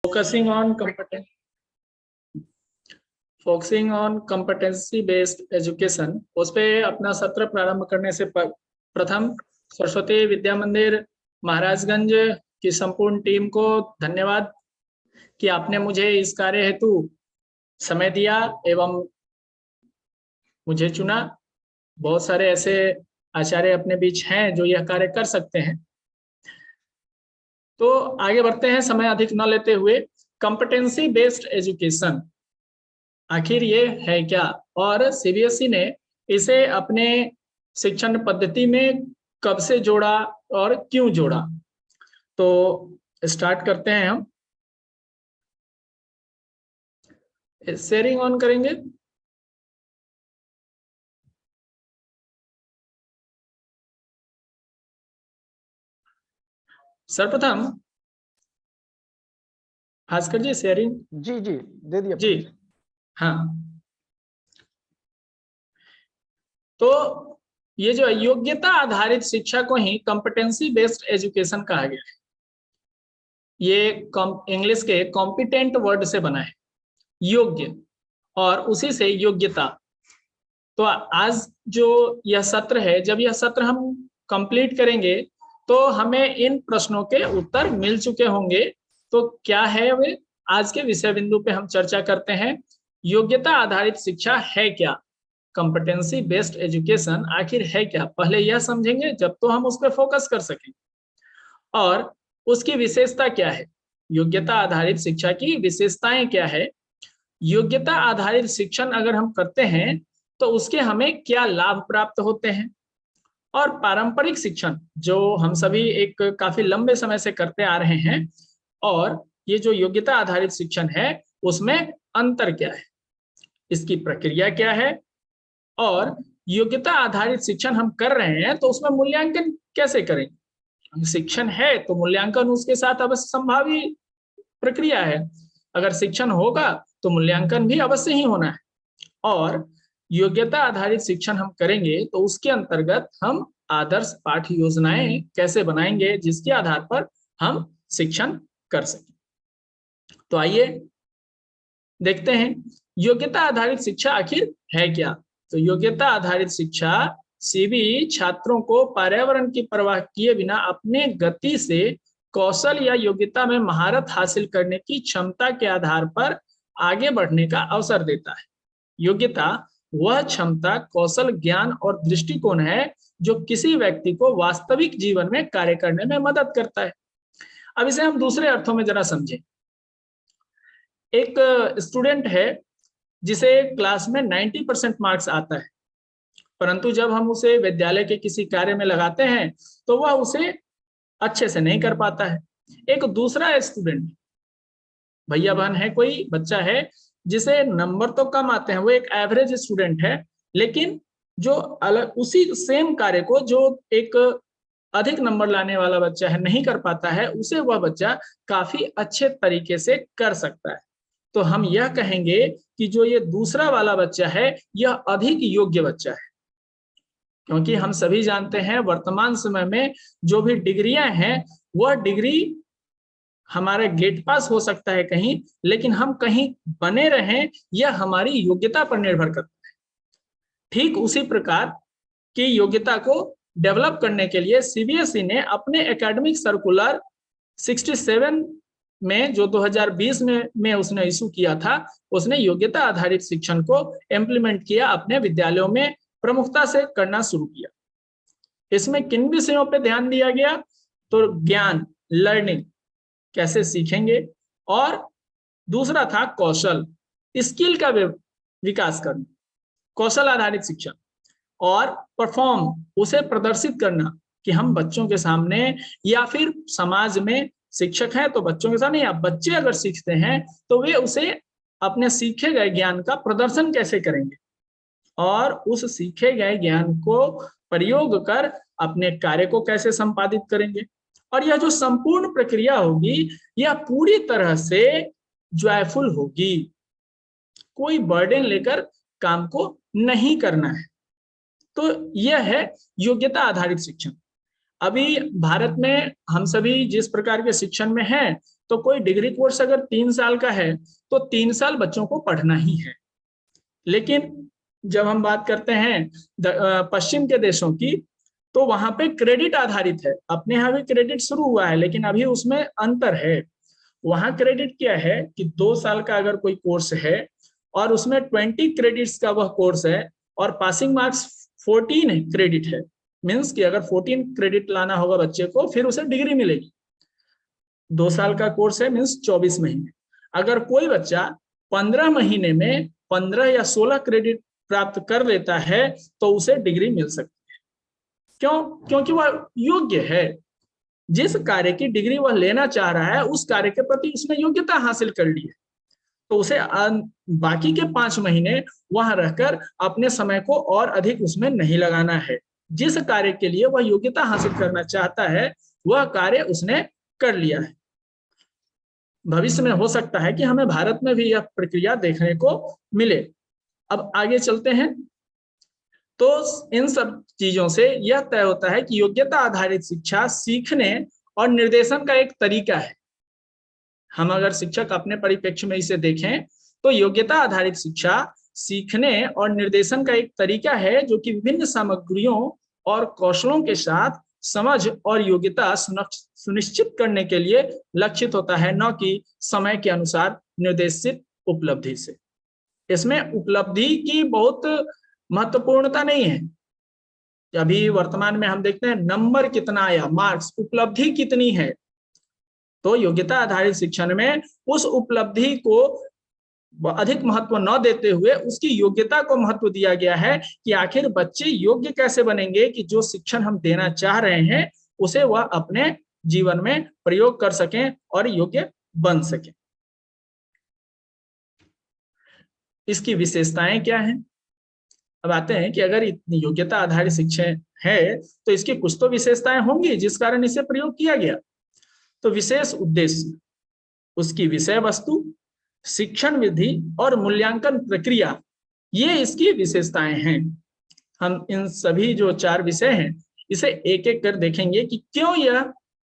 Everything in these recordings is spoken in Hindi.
Focusing on competence focusing on competency based education, उस पे अपना सत्र प्रारंभ करने से प्रथम सरस्वती विद्या मंदिर महाराजगंज की संपूर्ण टीम को धन्यवाद कि आपने मुझे इस कार्य हेतु समय दिया एवं मुझे चुना। बहुत सारे ऐसे आचार्य अपने बीच हैं जो यह कार्य कर सकते हैं। तो आगे बढ़ते हैं समय अधिक न लेते हुए। कॉम्पिटेंसी बेस्ड एजुकेशन आखिर ये है क्या, और सीबीएसई ने इसे अपने शिक्षण पद्धति में कब से जोड़ा और क्यों जोड़ा। तो स्टार्ट करते हैं हम। शेयरिंग ऑन करेंगे। सर्वप्रथम भास्कर जी शेयरिंग। जी जी दे दिया जी हाँ। तो ये जो योग्यता आधारित शिक्षा को ही कॉम्पिटेंसी बेस्ड एजुकेशन कहा गया है। ये इंग्लिश के कॉम्पिटेंट वर्ड से बना है, योग्य, और उसी से योग्यता। तो आज जो यह सत्र है, जब यह सत्र हम कंप्लीट करेंगे तो हमें इन प्रश्नों के उत्तर मिल चुके होंगे। तो क्या है वे, आज के विषय बिंदु पे हम चर्चा करते हैं। योग्यता आधारित शिक्षा है क्या, कॉम्पिटेंसी बेस्ड एजुकेशन आखिर है क्या, पहले यह समझेंगे जब तो हम उस पर फोकस कर सकें। और उसकी विशेषता क्या है, योग्यता आधारित शिक्षा की विशेषताएं क्या है, योग्यता आधारित शिक्षण अगर हम करते हैं तो उसके हमें क्या लाभ प्राप्त होते हैं, और पारंपरिक शिक्षण जो हम सभी एक काफी लंबे समय से करते आ रहे हैं, और ये जो योग्यता आधारित शिक्षण है उसमें अंतर क्या है, इसकी प्रक्रिया क्या है, और योग्यता आधारित शिक्षण हम कर रहे हैं तो उसमें मूल्यांकन कैसे करेंगे। शिक्षण है तो मूल्यांकन उसके साथ अवश्य संभावी प्रक्रिया है। अगर शिक्षण होगा तो मूल्यांकन भी अवश्य ही होना है। और योग्यता आधारित शिक्षण हम करेंगे तो उसके अंतर्गत हम आदर्श पाठ्य योजनाएं कैसे बनाएंगे जिसके आधार पर हम शिक्षण कर सकें। तो आइए देखते हैं योग्यता आधारित शिक्षा आखिर है क्या। तो योग्यता आधारित शिक्षा सीबी छात्रों को पर्यावरण की परवाह किए बिना अपने गति से कौशल या योग्यता में महारत हासिल करने की क्षमता के आधार पर आगे बढ़ने का अवसर देता है। योग्यता वह क्षमता, कौशल, ज्ञान और दृष्टिकोण है जो किसी व्यक्ति को वास्तविक जीवन में कार्य करने में मदद करता है। अब इसे हम दूसरे अर्थों में जरा समझें। एक स्टूडेंट है जिसे क्लास में 90% मार्क्स आता है, परंतु जब हम उसे विद्यालय के किसी कार्य में लगाते हैं तो वह उसे अच्छे से नहीं कर पाता है। एक दूसरा स्टूडेंट, भैया बहन है, कोई बच्चा है जिसे नंबर तो कम आते हैं, वो एक एवरेज स्टूडेंट है, लेकिन जो अलग उसी सेम कार्य को जो एक अधिक नंबर लाने वाला बच्चा है नहीं कर पाता है, उसे वह बच्चा काफी अच्छे तरीके से कर सकता है। तो हम यह कहेंगे कि जो ये दूसरा वाला बच्चा है यह अधिक योग्य बच्चा है, क्योंकि हम सभी जानते हैं वर्तमान समय में जो भी डिग्रियां हैं वह डिग्री हमारे गेट पास हो सकता है कहीं, लेकिन हम कहीं बने रहें यह हमारी योग्यता पर निर्भर करता है। ठीक उसी प्रकार की योग्यता को डेवलप करने के लिए सीबीएसई ने अपने एकेडमिक सर्कुलर 67 में जो 2020 में उसने इशू किया था, उसने योग्यता आधारित शिक्षण को इम्प्लीमेंट किया, अपने विद्यालयों में प्रमुखता से करना शुरू किया। इसमें किन विषयों पर ध्यान दिया गया, तो ज्ञान, लर्निंग, कैसे सीखेंगे, और दूसरा था कौशल, स्किल का विकास करना, कौशल आधारित शिक्षा, और परफॉर्म, उसे प्रदर्शित करना कि हम बच्चों के सामने या फिर समाज में, शिक्षक हैं तो बच्चों के सामने, या बच्चे अगर सीखते हैं तो वे उसे अपने सीखे गए ज्ञान का प्रदर्शन कैसे करेंगे, और उस सीखे गए ज्ञान को प्रयोग कर अपने कार्य को कैसे संपादित करेंगे। और यह जो संपूर्ण प्रक्रिया होगी यह पूरी तरह से जॉयफुल होगी, कोई बर्डन लेकर काम को नहीं करना है। तो यह है योग्यता आधारित शिक्षण। अभी भारत में हम सभी जिस प्रकार के शिक्षण में हैं तो कोई डिग्री कोर्स अगर 3 साल का है तो 3 साल बच्चों को पढ़ना ही है। लेकिन जब हम बात करते हैं पश्चिम के देशों की, तो वहां पे क्रेडिट आधारित है। अपने यहाँ भी क्रेडिट शुरू हुआ है, लेकिन अभी उसमें अंतर है। वहां क्रेडिट क्या है कि 2 साल का अगर कोई कोर्स है और उसमें 20 क्रेडिट्स का वह कोर्स है और पासिंग मार्क्स 14 क्रेडिट है, मीन्स कि अगर 14 क्रेडिट लाना होगा बच्चे को, फिर उसे डिग्री मिलेगी। 2 साल का कोर्स है मीन्स 24 महीने। अगर कोई बच्चा 15 महीने में 15 या 16 क्रेडिट प्राप्त कर लेता है तो उसे डिग्री मिल सकती है। क्यों? क्योंकि वह योग्य है। जिस कार्य की डिग्री वह लेना चाह रहा है उस कार्य के प्रति उसने योग्यता हासिल कर ली है, तो उसे बाकी के 5 महीने वहां रहकर अपने समय को और अधिक उसमें नहीं लगाना है। जिस कार्य के लिए वह योग्यता हासिल करना चाहता है वह कार्य उसने कर लिया है। भविष्य में हो सकता है कि हमें भारत में भी यह प्रक्रिया देखने को मिले। अब आगे चलते हैं। तो इन सब चीजों से यह तय होता है कि योग्यता आधारित शिक्षा सीखने और निर्देशन का एक तरीका है। हम अगर शिक्षक अपने परिप्रेक्ष्य में इसे देखें तो योग्यता आधारित शिक्षा सीखने और निर्देशन का एक तरीका है जो कि विभिन्न सामग्रियों और कौशलों के साथ समझ और योग्यता सुनिश्चित करने के लिए लक्षित होता है, न कि समय के अनुसार निर्देशित उपलब्धि से। इसमें उपलब्धि की बहुत महत्वपूर्णता नहीं है। अभी वर्तमान में हम देखते हैं नंबर कितना आया, मार्क्स, उपलब्धि कितनी है। तो योग्यता आधारित शिक्षण में उस उपलब्धि को अधिक महत्व न देते हुए उसकी योग्यता को महत्व दिया गया है कि आखिर बच्चे योग्य कैसे बनेंगे कि जो शिक्षण हम देना चाह रहे हैं उसे वह अपने जीवन में प्रयोग कर सकें और योग्य बन सकें। इसकी विशेषताएं क्या हैं? अब आते हैं कि अगर इतनी योग्यता आधारित शिक्षा है तो इसकी कुछ तो विशेषताएं होंगी जिस कारण इसे प्रयोग किया गया। तो विशेष उद्देश्य, उसकी विषय वस्तु, शिक्षण विधि और मूल्यांकन प्रक्रिया, ये इसकी विशेषताएं हैं। हम इन सभी जो 4 विषय हैं इसे एक एक कर देखेंगे कि क्यों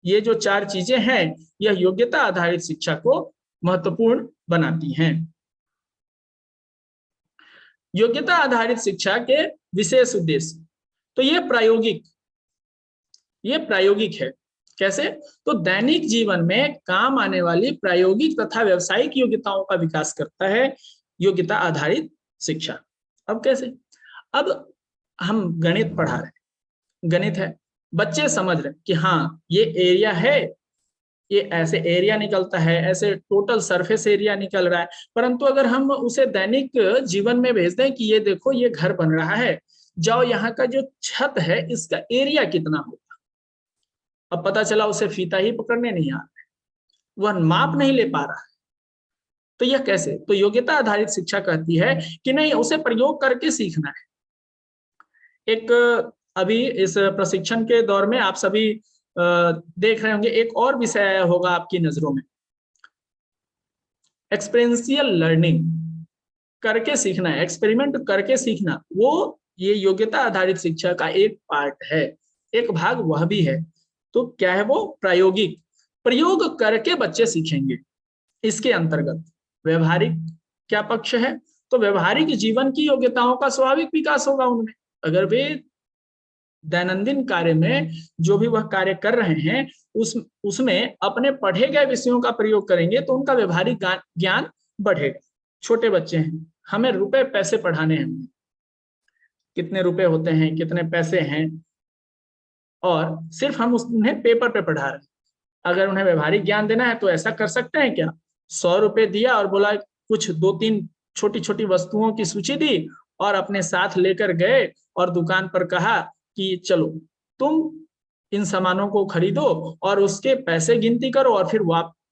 ये जो 4 चीजें हैं यह योग्यता आधारित शिक्षा को महत्वपूर्ण बनाती हैं। योग्यता आधारित शिक्षा के विशेष उद्देश्य, तो ये प्रायोगिक है। कैसे? तो दैनिक जीवन में काम आने वाली प्रायोगिक तथा व्यावसायिक योग्यताओं का विकास करता है योग्यता आधारित शिक्षा। अब कैसे? अब हम गणित पढ़ा रहे हैं, गणित है, बच्चे समझ रहे कि हाँ ये एरिया है, ये ऐसे एरिया निकलता है, ऐसे टोटल सरफेस एरिया निकल रहा है। परंतु अगर हम उसे दैनिक जीवन में भेज दें कि ये देखो ये घर बन रहा है, जाओ यहाँ का जो छत है इसका एरिया कितना होगा, अब पता चला उसे फीता ही पकड़ने नहीं आ रहा है, वह माप नहीं ले पा रहा है। तो यह कैसे? तो योग्यता आधारित शिक्षा कहती है कि नहीं, उसे प्रयोग करके सीखना है। एक अभी इस प्रशिक्षण के दौर में आप सभी देख रहे होंगे एक और विषय आया होगा आपकी नजरों में, एक्सपीरियंशियल लर्निंग, करके सीखना है, एक्सपेरिमेंट करके सीखना, वो ये योग्यता आधारित शिक्षा का एक पार्ट है, एक भाग वह भी है। तो क्या है वो? प्रायोगिक, प्रयोग करके बच्चे सीखेंगे। इसके अंतर्गत व्यवहारिक क्या पक्ष है? तो व्यवहारिक जीवन की योग्यताओं का स्वाभाविक विकास होगा उनमें। अगर वे दैनंदिन कार्य में जो भी वह कार्य कर रहे हैं उसमें अपने पढ़े गए विषयों का प्रयोग करेंगे तो उनका व्यवहारिक ज्ञान बढ़ेगा। छोटे बच्चे हैं, हमें रुपए पैसे पढ़ाने हैं, कितने रुपए होते हैं, कितने पैसे हैं, और सिर्फ हम उन्हें पेपर पे पढ़ा रहे हैं। अगर उन्हें व्यवहारिक ज्ञान देना है तो ऐसा कर सकते हैं क्या? 100 रुपए दिया और बोला कुछ 2-3 छोटी छोटी वस्तुओं की सूची दी और अपने साथ लेकर गए और दुकान पर कहा कि चलो तुम इन सामानों को खरीदो और उसके पैसे गिनती करो और फिर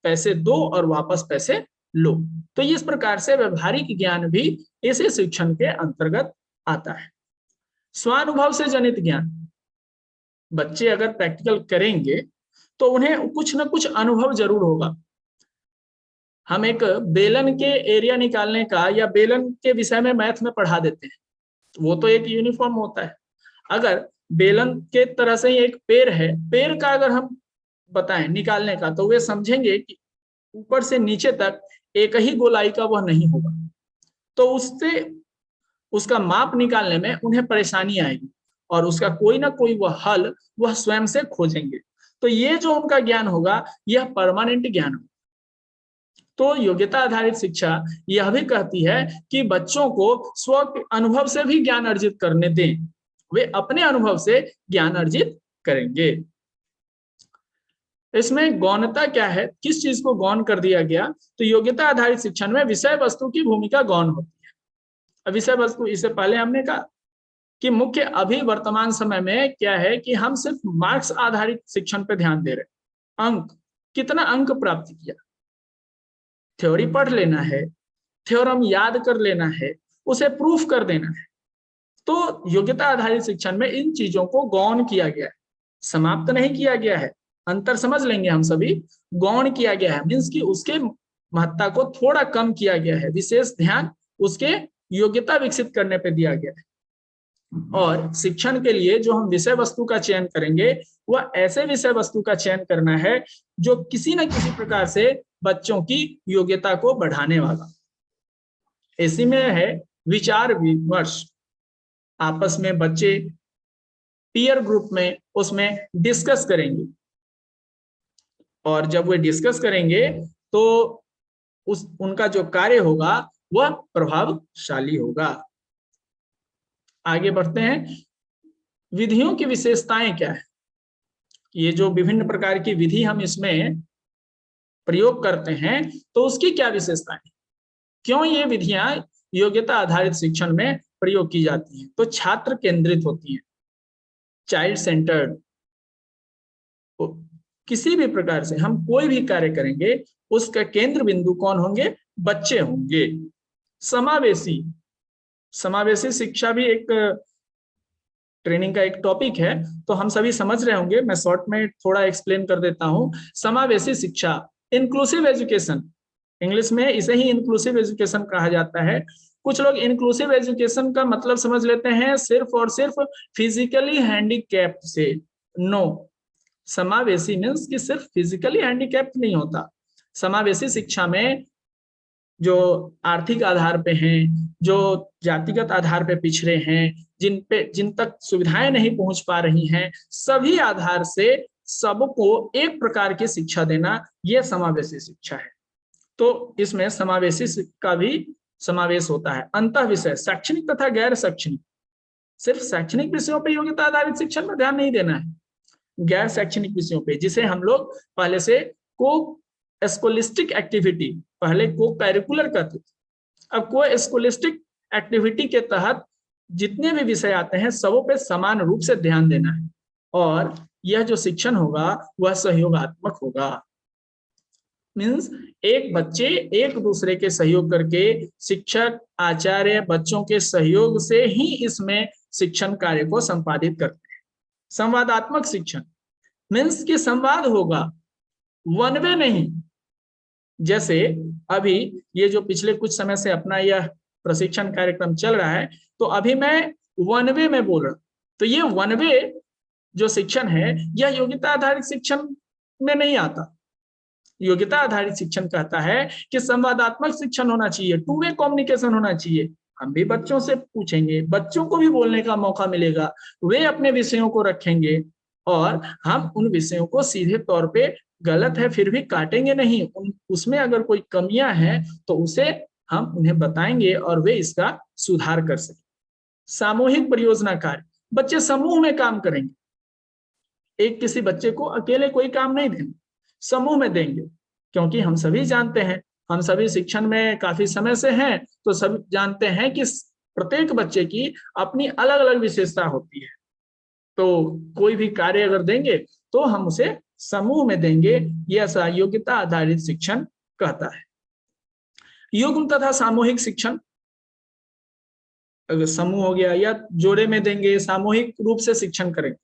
पैसे दो और वापस पैसे लो। तो इस प्रकार से व्यवहारिक ज्ञान भी इसी शिक्षण के अंतर्गत आता है। स्वानुभव से जनित ज्ञान, बच्चे अगर प्रैक्टिकल करेंगे तो उन्हें कुछ ना कुछ अनुभव जरूर होगा। हम एक बेलन के एरिया निकालने का या बेलन के विषय में मैथ में पढ़ा देते हैं, वो तो एक यूनिफॉर्म होता है। अगर बेलन के तरह से ही एक पेड़ है, पेड़ का अगर हम बताएं निकालने का तो वे समझेंगे कि ऊपर से नीचे तक एक ही गोलाई का वह नहीं होगा, तो उससे उसका माप निकालने में उन्हें परेशानी आएगी और उसका कोई ना कोई वह हल वह स्वयं से खोजेंगे। तो ये जो उनका ज्ञान होगा यह परमानेंट ज्ञान होगा। तो योग्यता आधारित शिक्षा यह भी कहती है कि बच्चों को स्व अनुभव से भी ज्ञान अर्जित करने दें, वे अपने अनुभव से ज्ञान अर्जित करेंगे। इसमें गौणता क्या है, किस चीज को गौण कर दिया गया, तो योग्यता आधारित शिक्षण में विषय वस्तु की भूमिका गौण होती है। विषय वस्तु, इससे पहले हमने कहा कि मुख्य अभी वर्तमान समय में क्या है कि हम सिर्फ मार्क्स आधारित शिक्षण पे ध्यान दे रहे हैं। अंक, कितना अंक प्राप्त किया, थ्योरी पढ़ लेना है, थ्योरम याद कर लेना है, उसे प्रूफ कर देना है। तो योग्यता आधारित शिक्षण में इन चीजों को गौण किया गया है, समाप्त नहीं किया गया है। अंतर समझ लेंगे हम सभी, गौण किया गया है मीन्स कि उसके महत्ता को थोड़ा कम किया गया है, विशेष ध्यान उसके योग्यता विकसित करने पर दिया गया है। और शिक्षण के लिए जो हम विषय वस्तु का चयन करेंगे वह ऐसे विषय वस्तु का चयन करना है जो किसी न किसी प्रकार से बच्चों की योग्यता को बढ़ाने वाला। इसी में है विचार विमर्श, आपस में बच्चे पीयर ग्रुप में उसमें डिस्कस करेंगे और जब वे डिस्कस करेंगे तो उनका जो कार्य होगा वह प्रभावशाली होगा। आगे बढ़ते हैं, विधियों की विशेषताएं क्या है। ये जो विभिन्न प्रकार की विधि हम इसमें प्रयोग करते हैं तो उसकी क्या विशेषताएं, क्यों ये विधियां योग्यता आधारित शिक्षण में प्रयोग की जाती हैं। तो छात्र केंद्रित होती हैं, चाइल्ड सेंटर्ड। किसी भी प्रकार से हम कोई भी कार्य करेंगे उसका केंद्र बिंदु कौन होंगे, बच्चे होंगे। समावेशी, समावेशी शिक्षा भी एक ट्रेनिंग का एक टॉपिक है, तो हम सभी समझ रहे होंगे, मैं शॉर्ट में थोड़ा एक्सप्लेन कर देता हूं। समावेशी शिक्षा, इंक्लूसिव एजुकेशन, इंग्लिश में इसे ही इंक्लूसिव एजुकेशन कहा जाता है। कुछ लोग इंक्लूसिव एजुकेशन का मतलब समझ लेते हैं सिर्फ और सिर्फ फिजिकली हैंडीकैप्ड से। नो, समावेशी मीन्स कि सिर्फ फिजिकली हैंडीकैप्ड नहीं होता। समावेशी शिक्षा में जो आर्थिक आधार पे हैं, जो जातिगत आधार पे पिछड़े हैं, जिन तक सुविधाएं नहीं पहुंच पा रही हैं, सभी आधार से सबको एक प्रकार की शिक्षा देना, यह समावेशी शिक्षा है। तो इसमें समावेशी का भी समावेश होता है। अंतः विषय, शैक्षणिक तथा गैर शैक्षणिक, सिर्फ शैक्षणिक विषयों पर योग्यता आधारित शिक्षण में ध्यान नहीं देना है, गैर शैक्षणिक विषयों पे, जिसे हम लोग पहले से को स्कॉलिस्टिक एक्टिविटी, पहले को करिकुलर कहते थे, अब को स्कॉलिस्टिक एक्टिविटी के तहत जितने भी विषय आते हैं सबों पे समान रूप से ध्यान देना है और यह जो शिक्षण होगा वह सहयोगात्मक होगा। मीन्स एक बच्चे एक दूसरे के सहयोग करके, शिक्षक आचार्य बच्चों के सहयोग से ही इसमें शिक्षण कार्य को संपादित करते हैं। संवादात्मक शिक्षण मीन्स कि संवाद होगा, वन वे नहीं। जैसे अभी ये जो पिछले कुछ समय से अपना यह प्रशिक्षण कार्यक्रम चल रहा है, तो अभी मैं वन वे में बोल रहा, तो ये वन वे जो शिक्षण है यह योग्यता आधारित शिक्षण में नहीं आता। योग्यता आधारित शिक्षण कहता है कि संवादात्मक शिक्षण होना चाहिए, टू वे कम्युनिकेशन होना चाहिए। हम भी बच्चों से पूछेंगे, बच्चों को भी बोलने का मौका मिलेगा, वे अपने विषयों को रखेंगे और हम उन विषयों को सीधे तौर पे गलत है फिर भी काटेंगे नहीं, उसमें अगर कोई कमियां हैं तो उसे हम उन्हें बताएंगे और वे इसका सुधार कर सकें। सामूहिक परियोजना कार्य, बच्चे समूह में काम करेंगे, एक किसी बच्चे को अकेले कोई काम नहीं देंगे, समूह में देंगे, क्योंकि हम सभी जानते हैं, हम सभी शिक्षण में काफी समय से हैं, तो सभी जानते हैं कि प्रत्येक बच्चे की अपनी अलग अलग विशेषता होती है। तो कोई भी कार्य अगर देंगे तो हम उसे समूह में देंगे, यह योग्यता आधारित शिक्षण कहता है। युग्म तथा सामूहिक शिक्षण, अगर समूह हो गया या जोड़े में देंगे, सामूहिक रूप से शिक्षण करेंगे।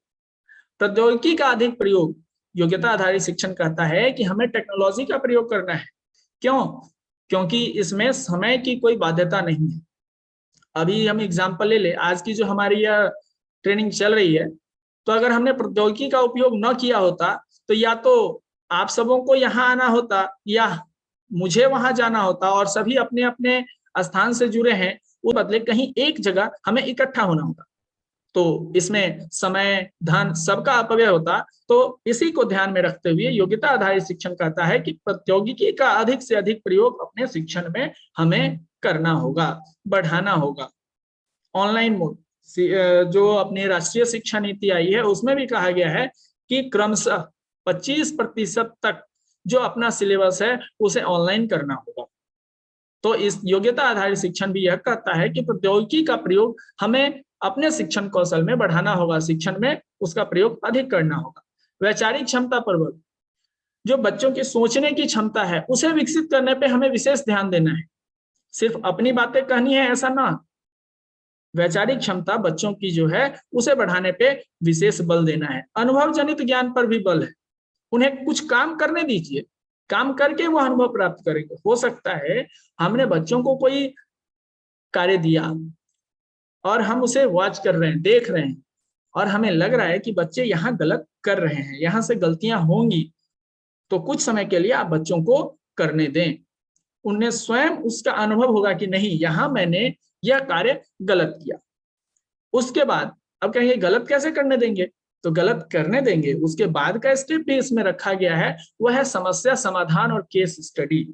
प्रौद्योगिकी का अधिक प्रयोग, योग्यता आधारित शिक्षण कहता है कि हमें टेक्नोलॉजी का प्रयोग करना है। क्यों? क्योंकि इसमें समय की कोई बाध्यता नहीं है। अभी हम एग्जांपल ले ले, आज की जो हमारी यह ट्रेनिंग चल रही है, तो अगर हमने प्रौद्योगिकी का उपयोग न किया होता तो या तो आप सबों को यहाँ आना होता या मुझे वहां जाना होता और सभी अपने अपने स्थान से जुड़े हैं, वो बदले कहीं एक जगह हमें इकट्ठा होना होगा, तो इसमें समय धन सबका अपव्यय होता। तो इसी को ध्यान में रखते हुए योग्यता आधारित शिक्षण कहता है कि प्रौद्योगिकी का अधिक से अधिक प्रयोग अपने शिक्षण में हमें करना होगा, बढ़ाना होगा। ऑनलाइन मोड, जो अपनी राष्ट्रीय शिक्षा नीति आई है उसमें भी कहा गया है कि क्रमशः 25% तक जो अपना सिलेबस है उसे ऑनलाइन करना होगा। तो इस योग्यता आधारित शिक्षण भी यह कहता है कि प्रौद्योगिकी का प्रयोग हमें अपने शिक्षण कौशल में बढ़ाना होगा, शिक्षण में उसका प्रयोग अधिक करना होगा। वैचारिक क्षमता पर बल, जो बच्चों की सोचने की क्षमता है उसे विकसित करने पे हमें विशेष ध्यान देना है, सिर्फ अपनी बातें कहनी है ऐसा ना। वैचारिक क्षमता बच्चों की जो है उसे बढ़ाने पे विशेष बल देना है। अनुभव जनित ज्ञान पर भी बल है, उन्हें कुछ काम करने दीजिए, काम करके वो अनुभव प्राप्त करेंगे। हो सकता है हमने बच्चों को कोई कार्य दिया और हम उसे वॉच कर रहे हैं, देख रहे हैं, और हमें लग रहा है कि बच्चे यहाँ गलत कर रहे हैं, यहाँ से गलतियां होंगी, तो कुछ समय के लिए आप बच्चों को करने दें, उन्हें स्वयं उसका अनुभव होगा कि नहीं यहाँ मैंने यह कार्य गलत किया। उसके बाद अब कहेंगे गलत कैसे करने देंगे, तो गलत करने देंगे, उसके बाद का स्टेप भी इसमें रखा गया है, वह है समस्या समाधान और केस स्टडी।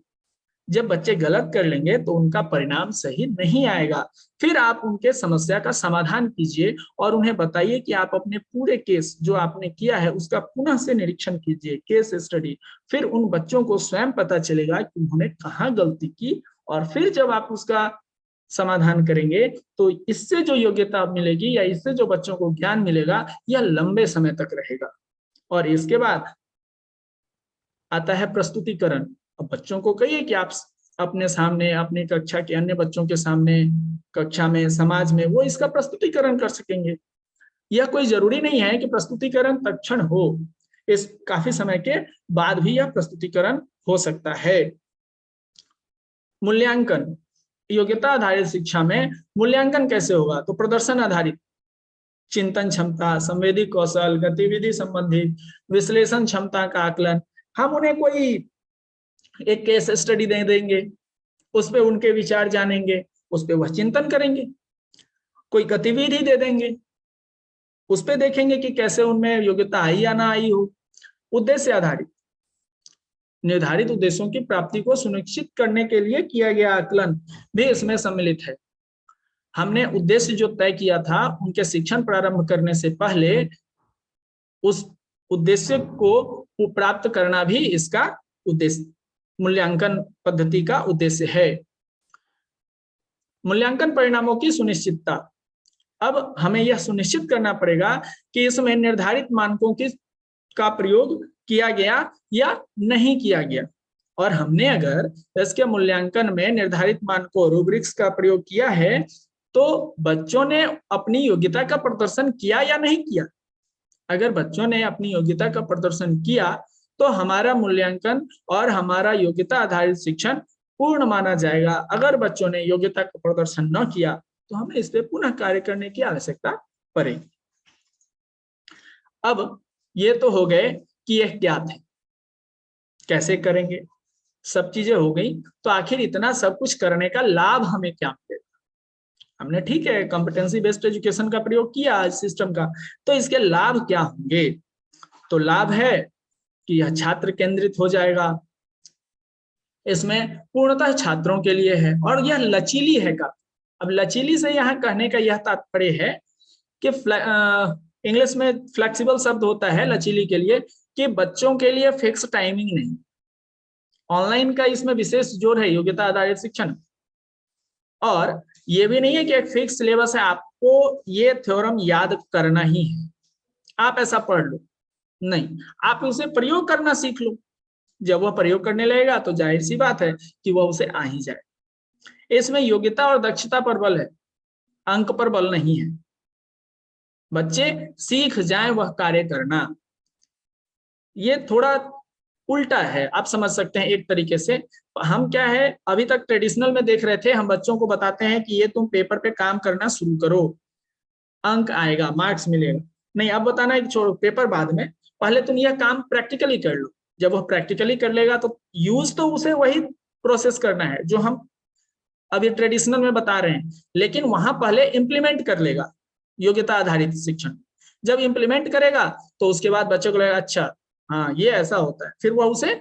जब बच्चे गलत कर लेंगे तो उनका परिणाम सही नहीं आएगा, फिर आप उनके समस्या का समाधान कीजिए और उन्हें बताइए कि आप अपने पूरे केस जो आपने किया है उसका पुनः से निरीक्षण कीजिए, केस स्टडी। फिर उन बच्चों को स्वयं पता चलेगा कि उन्होंने कहाँ गलती की, और फिर जब आप उसका समाधान करेंगे तो इससे जो योग्यता मिलेगी या इससे जो बच्चों को ज्ञान मिलेगा यह लंबे समय तक रहेगा। और इसके बाद आता है प्रस्तुतिकरण। अब बच्चों को कहिए कि आप अपने सामने, अपनी कक्षा के अन्य बच्चों के सामने, कक्षा में, समाज में वो इसका प्रस्तुतिकरण कर सकेंगे। यह कोई जरूरी नहीं है कि प्रस्तुतिकरण तत्क्षण हो, इस काफी समय के बाद भी यह प्रस्तुतिकरण हो सकता है। मूल्यांकन, योग्यता आधारित शिक्षा में मूल्यांकन कैसे होगा, तो प्रदर्शन आधारित, चिंतन क्षमता, संवेदी कौशल, गतिविधि संबंधित, विश्लेषण क्षमता का आकलन। हम उन्हें कोई एक केस स्टडी दे देंगे, उस पर उनके विचार जानेंगे, उस पर वह चिंतन करेंगे। कोई गतिविधि दे देंगे, उस पर देखेंगे कि कैसे उनमें योग्यता आई या ना आई हो। उद्देश्य आधारित, निर्धारित उद्देश्यों की प्राप्ति को सुनिश्चित करने के लिए किया गया आकलन भी इसमें सम्मिलित है। हमने उद्देश्य जो तय किया था उनके शिक्षण प्रारंभ करने से पहले उस उद्देश्य को प्राप्त करना भी इसका उद्देश्य, मूल्यांकन पद्धति का उद्देश्य है। मूल्यांकन परिणामों की सुनिश्चितता, अब हमें यह सुनिश्चित करना पड़ेगा कि इसमें निर्धारित मानकों का प्रयोग किया गया या नहीं किया गया, और हमने अगर इसके मूल्यांकन में निर्धारित मानकों रूब्रिक्स का प्रयोग किया है तो बच्चों ने अपनी योग्यता का प्रदर्शन किया या नहीं किया। अगर बच्चों ने अपनी योग्यता का प्रदर्शन किया तो हमारा मूल्यांकन और हमारा योग्यता आधारित शिक्षण पूर्ण माना जाएगा। अगर बच्चों ने योग्यता का प्रदर्शन न किया तो हमें इस पर पुनः कार्य करने की आवश्यकता पड़ेगी। अब ये तो हो गए कि यह क्या थे, कैसे करेंगे, सब चीजें हो गई, तो आखिर इतना सब कुछ करने का लाभ हमें क्या मिलेगा। हमने ठीक है कॉम्पिटेंसी बेस्ड एजुकेशन का प्रयोग किया इस सिस्टम का, तो इसके लाभ क्या होंगे, तो लाभ है कि यह छात्र केंद्रित हो जाएगा, इसमें पूर्णतः छात्रों के लिए है, और यह लचीली है का। अब लचीली से यहाँ कहने का यह तात्पर्य है कि इंग्लिश में फ्लेक्सिबल शब्द होता है लचीली के लिए, कि बच्चों के लिए फिक्स टाइमिंग नहीं। ऑनलाइन का इसमें विशेष जोर है योग्यता आधारित शिक्षण, और ये भी नहीं है कि एक फिक्स सिलेबस है, आपको ये थ्योरम याद करना ही है, आप ऐसा पढ़ लो, नहीं, आप उसे प्रयोग करना सीख लो। जब वह प्रयोग करने लगेगा तो जाहिर सी बात है कि वह उसे आ ही जाए। इसमें योग्यता और दक्षता पर बल है, अंक पर बल नहीं है। बच्चे सीख जाएं वह कार्य करना, ये थोड़ा उल्टा है, आप समझ सकते हैं एक तरीके से। हम क्या है अभी तक ट्रेडिशनल में देख रहे थे, हम बच्चों को बताते हैं कि ये तुम पेपर पे काम करना शुरू करो, अंक आएगा, मार्क्स मिलेगा। नहीं, अब बताना है कि छोड़ो पेपर बाद में, पहले तुम यह काम प्रैक्टिकली कर लो। जब वह प्रैक्टिकली कर लेगा तो यूज तो उसे वही प्रोसेस करना है जो हम अभी ट्रेडिशनल में बता रहे हैं, लेकिन वहां पहले इंप्लीमेंट कर लेगा योग्यता आधारित शिक्षण। जब इंप्लीमेंट करेगा तो उसके बाद बच्चों को लगेगा अच्छा हाँ ये ऐसा होता है, फिर वह उसे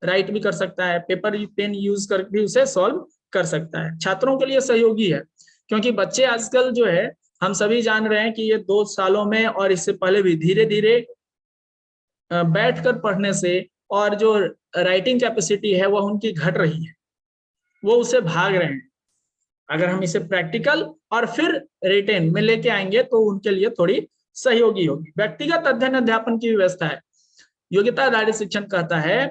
राइट भी कर सकता है, पेपर पेन यूज कर भी उसे सॉल्व कर सकता है। छात्रों के लिए सहयोगी है, क्योंकि बच्चे आजकल जो है हम सभी जान रहे हैं कि ये 2 सालों में और इससे पहले भी धीरे धीरे बैठकर पढ़ने से और जो राइटिंग कैपेसिटी है वह उनकी घट रही है, वो उसे भाग रहे हैं। अगर हम इसे प्रैक्टिकल और फिर रिटेन में लेके आएंगे तो उनके लिए थोड़ी सहयोगी होगी। व्यक्तिगत अध्ययन अध्यापन की व्यवस्था है। योग्यता आधारित शिक्षण कहता है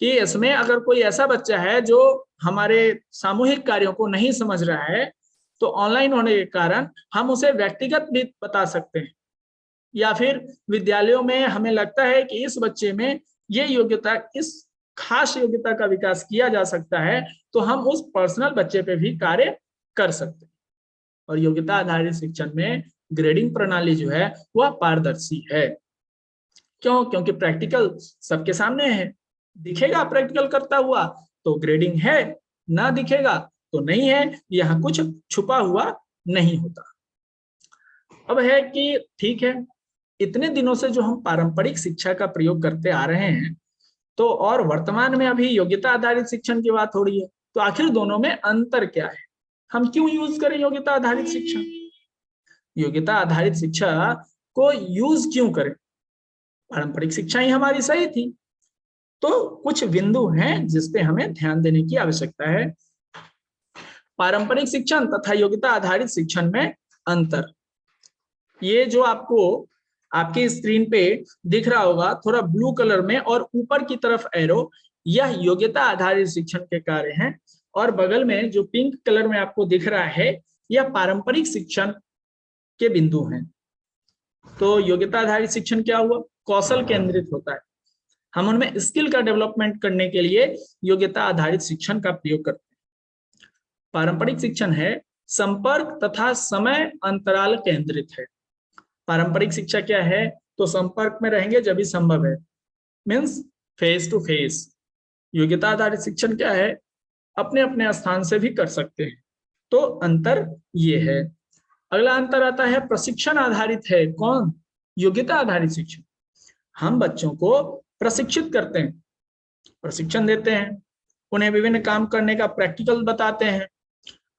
कि इसमें अगर कोई ऐसा बच्चा है जो हमारे सामूहिक कार्यों को नहीं समझ रहा है तो ऑनलाइन होने के कारण हम उसे व्यक्तिगत भी बता सकते हैं, या फिर विद्यालयों में हमें लगता है कि इस बच्चे में ये योग्यता, इस खास योग्यता का विकास किया जा सकता है, तो हम उस पर्सनल बच्चे पे भी कार्य कर सकते हैं। और योग्यता आधारित शिक्षण में ग्रेडिंग प्रणाली जो है वह पारदर्शी है। क्यों? क्योंकि प्रैक्टिकल सबके सामने है, दिखेगा प्रैक्टिकल करता हुआ तो ग्रेडिंग है, ना दिखेगा तो नहीं है, यहाँ कुछ छुपा हुआ नहीं होता। अब है कि ठीक है, इतने दिनों से जो हम पारंपरिक शिक्षा का प्रयोग करते आ रहे हैं, तो और वर्तमान में अभी योग्यता आधारित शिक्षण की बात हो रही है, तो आखिर दोनों में अंतर क्या है? हम क्यों यूज करें योग्यता आधारित शिक्षा? योग्यता आधारित शिक्षा को यूज क्यों करें? पारंपरिक शिक्षा ही हमारी सही थी। तो कुछ बिंदु हैं जिसपे हमें ध्यान देने की आवश्यकता है। पारंपरिक शिक्षण तथा योग्यता आधारित शिक्षण में अंतर, ये जो आपको आपकी स्क्रीन पे दिख रहा होगा थोड़ा ब्लू कलर में और ऊपर की तरफ एरो, यह योग्यता आधारित शिक्षण के कार्य हैं, और बगल में जो पिंक कलर में आपको दिख रहा है यह पारंपरिक शिक्षण के बिंदु हैं। तो योग्यता आधारित शिक्षण क्या हुआ? कौशल केंद्रित होता है। हम उनमें स्किल का डेवलपमेंट करने के लिए योग्यता आधारित शिक्षण का प्रयोग करते हैं। पारंपरिक शिक्षण है संपर्क तथा समय अंतराल केंद्रित है। पारंपरिक शिक्षा क्या है? तो संपर्क में रहेंगे जब भी संभव है, मीन्स फेस टू फेस। योग्यता आधारित शिक्षण क्या है? अपने अपने स्थान से भी कर सकते हैं। तो अंतर ये है। अगला अंतर आता है प्रशिक्षण आधारित है। कौन? योग्यता आधारित शिक्षण। हम बच्चों को प्रशिक्षित करते हैं, प्रशिक्षण देते हैं, उन्हें विभिन्न काम करने का प्रैक्टिकल बताते हैं।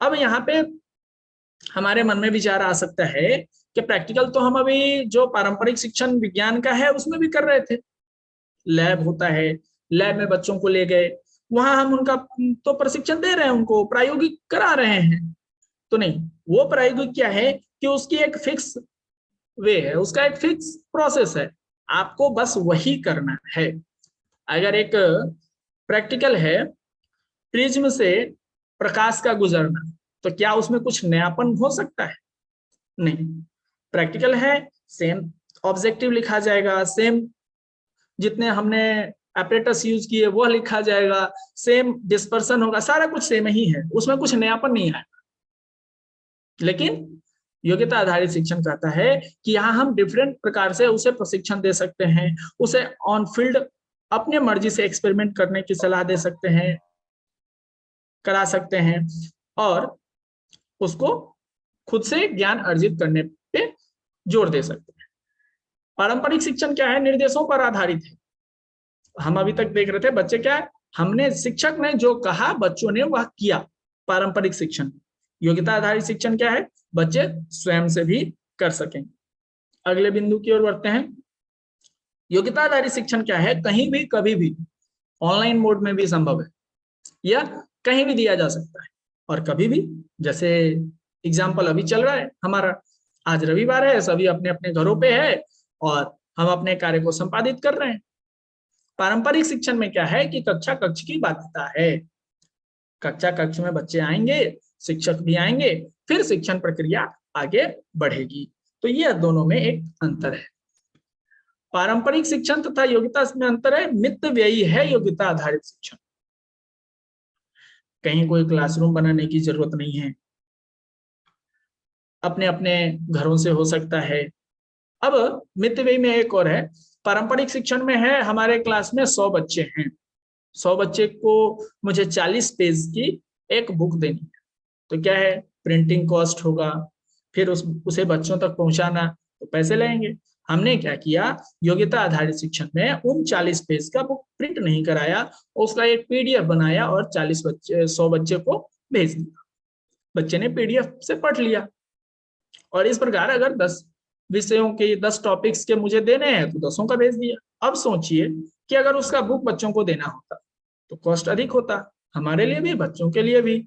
अब यहाँ पे हमारे मन में विचार आ सकता है कि प्रैक्टिकल तो हम अभी जो पारंपरिक शिक्षण विज्ञान का है उसमें भी कर रहे थे, लैब होता है, लैब में बच्चों को ले गए, वहां हम उनका तो प्रशिक्षण दे रहे हैं, उनको प्रायोगिक करा रहे हैं। तो नहीं, वो प्रायोगिक क्या है कि उसकी एक फिक्स वे है, उसका एक फिक्स प्रोसेस है, आपको बस वही करना है। अगर एक प्रैक्टिकल है प्रिज्म से प्रकाश का गुजरना, तो क्या उसमें कुछ नयापन हो सकता है? नहीं। प्रैक्टिकल है, सेम ऑब्जेक्टिव लिखा जाएगा, सेम जितने हमने एपरेटस यूज किए वह लिखा जाएगा, सेम डिस्पर्सन होगा, सारा कुछ सेम ही है, उसमें कुछ नयापन नहीं आएगा। लेकिन योग्यता आधारित शिक्षण कहता है कि यहाँ हम डिफरेंट प्रकार से उसे प्रशिक्षण दे सकते हैं, उसे ऑन फील्ड अपने मर्जी से एक्सपेरिमेंट करने की सलाह दे सकते हैं, करा सकते हैं, और उसको खुद से ज्ञान अर्जित करने पे जोर दे सकते हैं। पारंपरिक शिक्षण क्या है? निर्देशों पर आधारित है। हम अभी तक देख रहे थे बच्चे क्या है, हमने शिक्षक ने जो कहा बच्चों ने वह किया, पारंपरिक शिक्षण। योग्यता आधारित शिक्षण क्या है? बच्चे स्वयं से भी कर सकेंगे। अगले बिंदु की ओर बढ़ते हैं। योग्यता आधारित शिक्षण क्या है? कहीं भी कभी भी ऑनलाइन मोड में भी संभव है, या कहीं भी दिया जा सकता है, और कभी भी, जैसे एग्जाम्पल अभी चल रहा है हमारा, आज रविवार है, सभी अपने अपने घरों पे है और हम अपने कार्य को संपादित कर रहे हैं। पारंपरिक शिक्षण में क्या है कि कक्षा कक्ष की बाध्यता है, कक्षा कक्ष में बच्चे आएंगे, शिक्षक भी आएंगे, फिर शिक्षण प्रक्रिया आगे बढ़ेगी। तो यह दोनों में एक अंतर है। पारंपरिक शिक्षण तथा योग्यता में अंतर है, मितव्ययी है योग्यता आधारित शिक्षण। कहीं कोई क्लासरूम बनाने की जरूरत नहीं है, अपने अपने घरों से हो सकता है। अब मितव्ययी में एक और है, पारंपरिक शिक्षण में है हमारे क्लास में 100 बच्चे हैं, 100 बच्चे को मुझे 40 पेज की एक बुक देनी है, तो क्या है, प्रिंटिंग कॉस्ट होगा, फिर उसे बच्चों तक पहुंचाना, तो पैसे लगेंगे। हमने क्या किया, योग्यता आधारित शिक्षण में उन 40 पेज का बुक प्रिंट नहीं कराया, उसका एक पीडीएफ बनाया और 100 बच्चे को भेज दिया। बच्चे ने पीडीएफ से पढ़ लिया। और इस प्रकार अगर 10 विषयों के 10 टॉपिक्स के मुझे देने हैं तो 10 का भेज दिया। अब सोचिए कि अगर उसका बुक बच्चों को देना होता तो कॉस्ट अधिक होता, हमारे लिए भी बच्चों के लिए भी।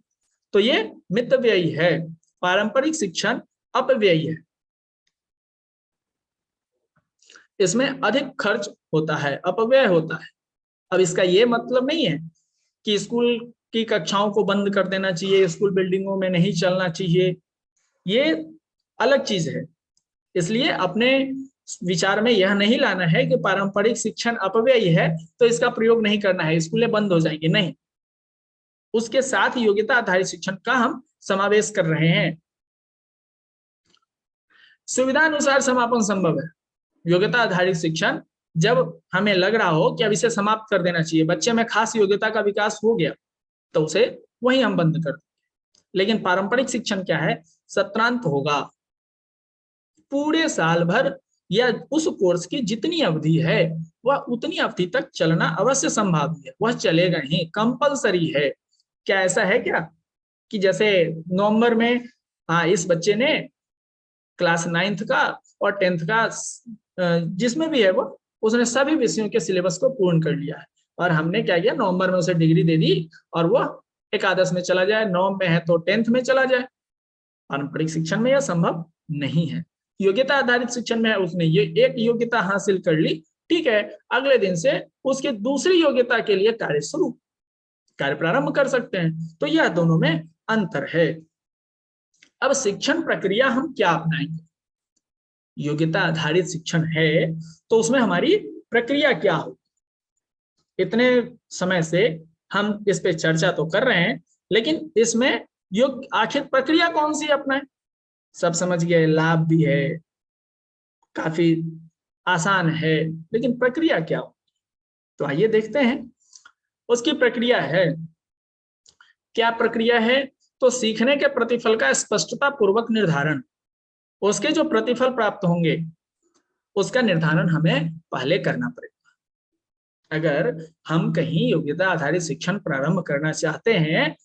तो ये मितव्ययी है, पारंपरिक शिक्षण अपव्ययी है, इसमें अधिक खर्च होता है, अपव्यय होता है। अब इसका ये मतलब नहीं है कि स्कूल की कक्षाओं को बंद कर देना चाहिए, स्कूल बिल्डिंगों में नहीं चलना चाहिए, ये अलग चीज है। इसलिए अपने विचार में यह नहीं लाना है कि पारंपरिक शिक्षण अपव्ययी है तो इसका प्रयोग नहीं करना है, स्कूलें बंद हो जाएंगी, नहीं। उसके साथ योग्यता आधारित शिक्षण का हम समावेश कर रहे हैं। सुविधा अनुसार समापन संभव है। योग्यता आधारित शिक्षण जब हमें लग रहा हो कि अब इसे समाप्त कर देना चाहिए, बच्चे में खास योग्यता का विकास हो गया, तो उसे वही हम बंद कर देंगे। लेकिन पारंपरिक शिक्षण क्या है, सत्रांत होगा, पूरे साल भर या उस कोर्स की जितनी अवधि है वह उतनी अवधि तक चलना अवश्य संभावी है, वह चलेगा ही, कंपलसरी है। क्या ऐसा है क्या कि जैसे नवंबर में, हाँ, इस बच्चे ने क्लास 9th का और 10th का जिसमें भी है वो, उसने सभी विषयों के सिलेबस को पूर्ण कर लिया है, और हमने क्या किया, नवंबर में उसे डिग्री दे दी और वह एकादश में चला जाए, 9 में है तो 10th में चला जाए। पारंपरिक शिक्षण में यह संभव नहीं है। योग्यता आधारित शिक्षण में उसने ये एक योग्यता हासिल कर ली, ठीक है, अगले दिन से उसके दूसरी योग्यता के लिए कार्य प्रारंभ कर सकते हैं। तो यह दोनों में अंतर है। अब शिक्षण प्रक्रिया हम क्या अपनाएंगे, योग्यता आधारित शिक्षण है तो उसमें हमारी प्रक्रिया क्या हो। इतने समय से हम इस पे चर्चा तो कर रहे हैं, लेकिन इसमें आखिर प्रक्रिया कौन सी अपनाएं। सब समझ गए, लाभ भी है, काफी आसान है, लेकिन प्रक्रिया क्या हो, तो आइए देखते हैं। उसकी प्रक्रिया है, क्या प्रक्रिया है, तो सीखने के प्रतिफल का स्पष्टता पूर्वक निर्धारण, उसके जो प्रतिफल प्राप्त होंगे उसका निर्धारण हमें पहले करना पड़ेगा। अगर हम कहीं योग्यता आधारित शिक्षण प्रारंभ करना चाहते हैं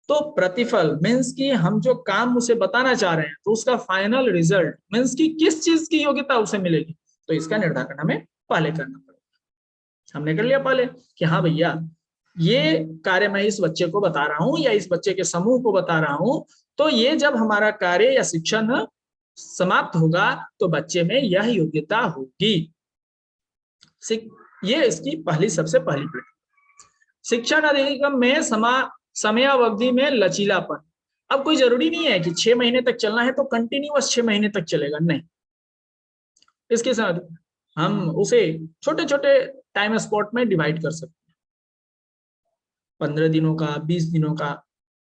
तो प्रतिफल मीन्स की हम जो काम उसे बताना चाह रहे हैं तो उसका फाइनल रिजल्ट मीन्स की किस चीज की योग्यता उसे मिलेगी, तो इसका निर्धारण हमें पहले करना पड़ेगा। हमने कर लिया पहले कि हाँ भैया, ये कार्य मैं इस बच्चे को बता रहा हूं या इस बच्चे के समूह को बता रहा हूं, तो ये जब हमारा कार्य या शिक्षण समाप्त होगा तो बच्चे में यह योग्यता होगी। ये इसकी सबसे पहली प्रक्रिया। शिक्षण अधिगम में समयावधि में लचीलापन। अब कोई जरूरी नहीं है कि 6 महीने तक चलना है तो कंटिन्यूअस 6 महीने तक चलेगा, नहीं। इसके साथ हम उसे छोटे छोटे टाइम स्पॉट में डिवाइड कर सकते हैं, 15 दिनों का, 20 दिनों का,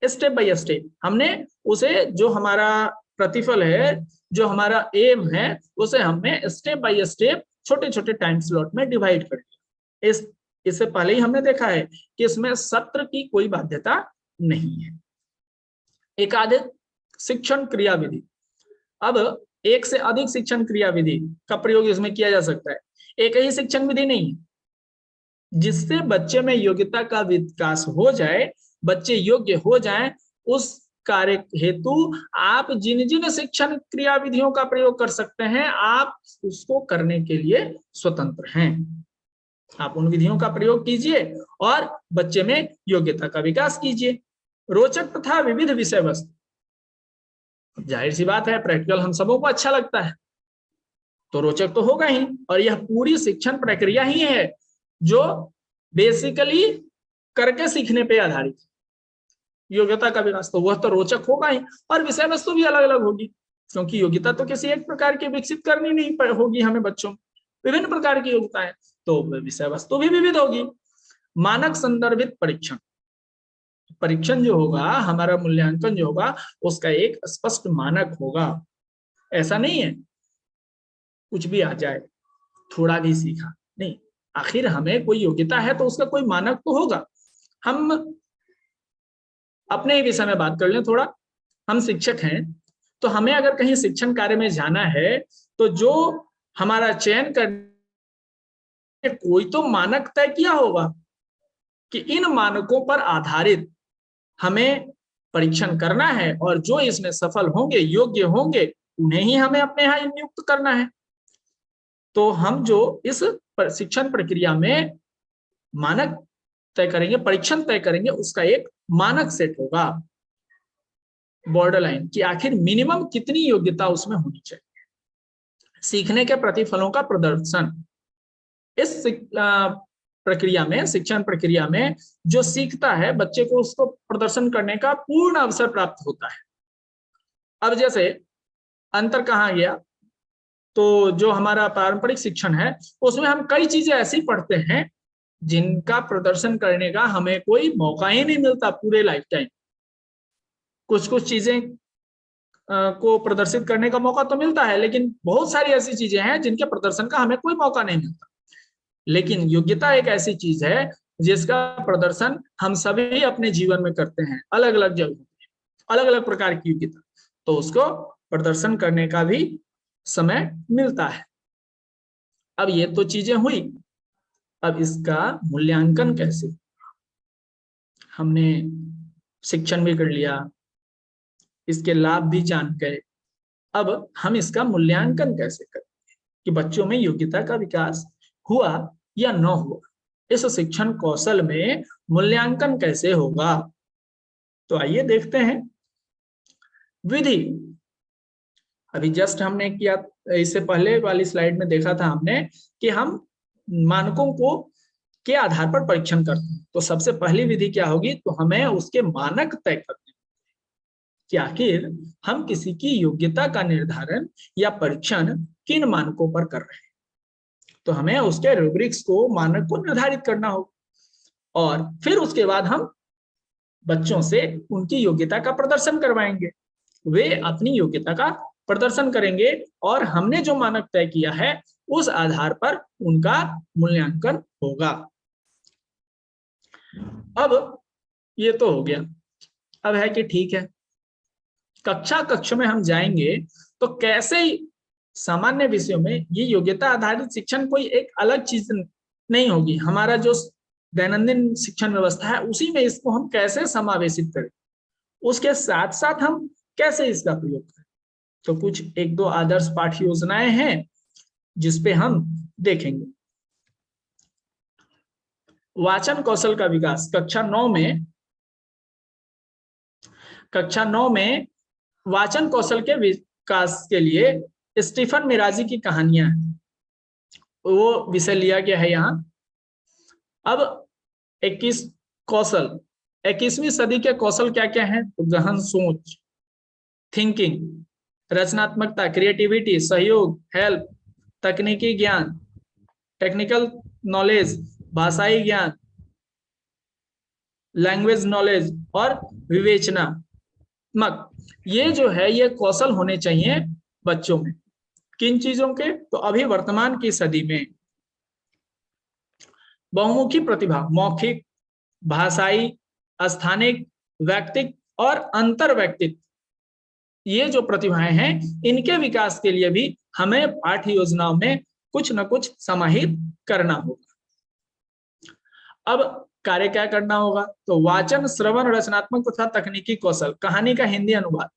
स्टेप बाय स्टेप हमने उसे जो हमारा प्रतिफल है, जो हमारा एम है, उसे हमने स्टेप बाय स्टेप छोटे छोटे टाइम स्लॉट में डिवाइड कर दिया। इससे पहले ही हमने देखा है कि इसमें सत्र की कोई बाध्यता नहीं है। एकाधिक शिक्षण क्रियाविधि। अब एक से अधिक शिक्षण क्रियाविधि का प्रयोग इसमें किया जा सकता है, एक ही शिक्षण विधि नहीं, जिससे बच्चे में योग्यता का विकास हो जाए, बच्चे योग्य हो जाएं, उस कार्य हेतु आप जिन जिन शिक्षण क्रियाविधियों का प्रयोग कर सकते हैं, आप उसको करने के लिए स्वतंत्र हैं। आप उन विधियों का प्रयोग कीजिए और बच्चे में योग्यता का विकास कीजिए। रोचक तथा विविध विषय वस्तु, जाहिर सी बात है, प्रैक्टिकल हम सबों को अच्छा लगता है तो रोचक तो होगा ही, और यह पूरी शिक्षण प्रक्रिया ही है जो बेसिकली करके सीखने पे आधारित है। योग्यता का विकास तो वह तो रोचक होगा ही, और विषय वस्तु भी अलग अलग होगी, क्योंकि योग्यता तो किसी एक प्रकार की विकसित करनी नहीं होगी हमें बच्चों में, विभिन्न प्रकार की योग्यताएं, तो विषय वस्तु भी विविध होगी। मानक संदर्भित परीक्षण, परीक्षण जो होगा, हमारा मूल्यांकन जो होगा, उसका एक स्पष्ट मानक होगा। ऐसा नहीं है कुछ भी आ जाए, थोड़ा भी सीखा नहीं, आखिर हमें कोई योग्यता है तो उसका कोई मानक तो होगा। हम अपने ही विषय में बात कर लें थोड़ा। हम शिक्षक हैं, तो हमें अगर कहीं शिक्षण कार्य में जाना है तो जो हमारा चयन करने कोई तो मानक तय किया होगा कि इन मानकों पर आधारित हमें परीक्षण करना है, और जो इसमें सफल होंगे, योग्य होंगे, उन्हें ही हमें अपने यहाँ नियुक्त करना है। तो हम जो इस शिक्षण प्रक्रिया में मानक तय करेंगे, परीक्षण तय करेंगे, उसका एक मानक सेट होगा, बॉर्डर लाइन, कि आखिर मिनिमम कितनी योग्यता उसमें होनी चाहिए। सीखने के प्रतिफलों का प्रदर्शन, इस प्रक्रिया में, शिक्षण प्रक्रिया में जो सीखता है बच्चे को, उसको प्रदर्शन करने का पूर्ण अवसर प्राप्त होता है। अब जैसे अंतर कहाँ गया, तो जो हमारा पारंपरिक शिक्षण है उसमें हम कई चीजें ऐसी पढ़ते हैं जिनका प्रदर्शन करने का हमें कोई मौका ही नहीं मिलता पूरे लाइफ टाइम। कुछ कुछ चीजें को प्रदर्शित करने का मौका तो मिलता है, लेकिन बहुत सारी ऐसी चीजें हैं जिनके प्रदर्शन का हमें कोई मौका नहीं मिलता। लेकिन योग्यता एक ऐसी चीज है जिसका प्रदर्शन हम सभी अपने जीवन में करते हैं, अलग अलग जगह, अलग अलग प्रकार की योग्यता, तो उसको प्रदर्शन करने का भी समय मिलता है। अब ये तो चीजें हुई, अब इसका मूल्यांकन कैसे। हमने शिक्षण भी कर लिया, इसके लाभ भी जान गए, अब हम इसका मूल्यांकन कैसे करें कि बच्चों में योग्यता का विकास हुआ या न हुआ। इस शिक्षण कौशल में मूल्यांकन कैसे होगा, तो आइए देखते हैं। विधि, अभी जस्ट हमने किया, इससे पहले वाली स्लाइड में देखा था हमने कि हम मानकों को के आधार पर परीक्षण करते हैं। तो सबसे पहली विधि क्या होगी, तो हमें उसके मानक तय करने कि आखिर हम किसी की योग्यता का निर्धारण या परीक्षण किन मानकों पर कर रहे हैं। तो हमें उसके रूब्रिक्स को, मानक को निर्धारित करना होगा, और फिर उसके बाद हम बच्चों से उनकी योग्यता का प्रदर्शन करवाएंगे। वे अपनी योग्यता का प्रदर्शन करेंगे और हमने जो मानक तय किया है उस आधार पर उनका मूल्यांकन होगा। अब ये तो हो गया। अब है कि ठीक है, कक्षा में हम जाएंगे तो कैसे सामान्य विषयों में ये योग्यता आधारित शिक्षण कोई एक अलग चीज नहीं होगी। हमारा जो दैनंदिन शिक्षण व्यवस्था है उसी में इसको हम कैसे समावेशित करें, उसके साथ साथ हम कैसे इसका प्रयोग करें। तो कुछ एक दो आदर्श पाठ्य योजनाएं हैं जिसपे हम देखेंगे। वाचन कौशल का विकास, कक्षा 9 में वाचन कौशल के विकास के लिए स्टीफन मिराजी की कहानियां हैं, वो विषय लिया गया है यहाँ। अब 21वीं सदी के कौशल क्या क्या है, तो गहन सोच, थिंकिंग, रचनात्मकता, क्रिएटिविटी, सहयोग, हेल्प, तकनीकी ज्ञान, टेक्निकल नॉलेज, भाषाई ज्ञान, लैंग्वेज नॉलेज, और विवेचनात्मक, ये जो है ये कौशल होने चाहिए बच्चों में। किन चीजों के, तो अभी वर्तमान की सदी में बहुमुखी प्रतिभा, मौखिक, भाषाई, स्थानिक, व्यक्तिक और अंतर व्यक्तिक, ये जो प्रतिभाएं हैं इनके विकास के लिए भी हमें पाठ्य योजनाओं में कुछ न कुछ समाहित करना होगा। अब कार्य क्या करना होगा, तो वाचन, श्रवण, रचनात्मक तथा तकनीकी कौशल, कहानी का हिंदी अनुवाद।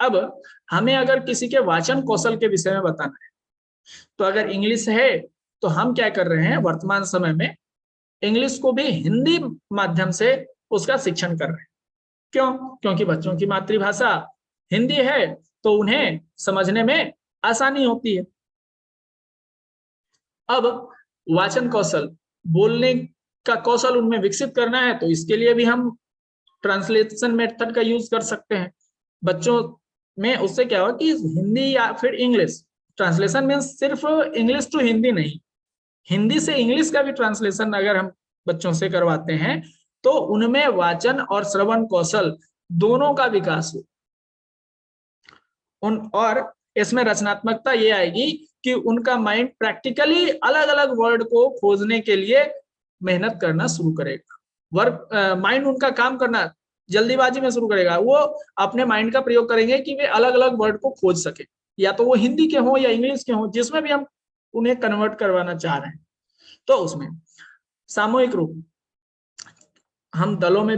अब हमें अगर किसी के वाचन कौशल के विषय में बताना है, तो अगर इंग्लिश है तो हम क्या कर रहे हैं, वर्तमान समय में इंग्लिश को भी हिंदी माध्यम से उसका शिक्षण कर रहे हैं। क्यों, क्योंकि बच्चों की मातृभाषा हिंदी है तो उन्हें समझने में आसानी होती है। अब वाचन कौशल, बोलने का कौशल उनमें विकसित करना है, तो इसके लिए भी हम ट्रांसलेशन मेथड का यूज कर सकते हैं बच्चों में। उससे क्या होगा कि हिंदी या फिर इंग्लिश, ट्रांसलेशन में सिर्फ इंग्लिश टू हिंदी नहीं, हिंदी से इंग्लिश का भी ट्रांसलेशन अगर हम बच्चों से करवाते हैं तो उनमें वाचन और श्रवण कौशल दोनों का विकास हो। और इसमें रचनात्मकता ये आएगी कि उनका माइंड प्रैक्टिकली अलग अलग वर्ड को खोजने के लिए मेहनत करना शुरू करेगा। वर्क माइंड उनका काम करना जल्दीबाजी में शुरू करेगा। वो अपने माइंड का प्रयोग करेंगे कि वे अलग अलग वर्ड को खोज सके, या तो वो हिंदी के हों या इंग्लिश के हों, जिसमें भी हम उन्हें कन्वर्ट करवाना चाह रहे हैं। तो उसमें सामूहिक रूप हम दलों में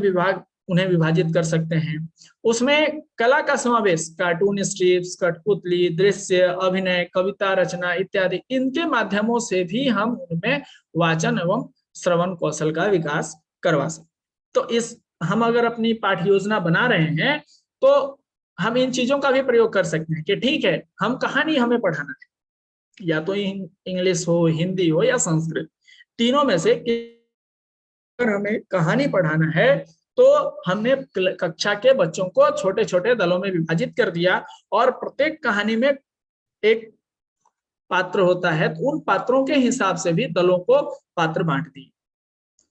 उन्हें विभाजित कर सकते हैं। उसमें कला का समावेश कार्टून स्ट्रिप्स, कठपुतली, दृश्य, अभिनय, कविता रचना इत्यादि, इनके माध्यमों से भी हम उनमें वाचन एवं श्रवण कौशल का विकास करवा सकते। तो इस हम अगर अपनी पाठ्य योजना बना रहे हैं तो हम इन चीजों का भी प्रयोग कर सकते हैं कि ठीक है, हम कहानी हमें पढ़ाना है, या तो इंग्लिश हो, हिंदी हो या संस्कृत, तीनों में से अगर हमें कहानी पढ़ाना है तो हमने कक्षा के बच्चों को छोटे छोटे दलों में विभाजित कर दिया, और प्रत्येक कहानी में एक पात्र होता है, तो उन पात्रों के हिसाब से भी दलों को पात्र बांट दिए,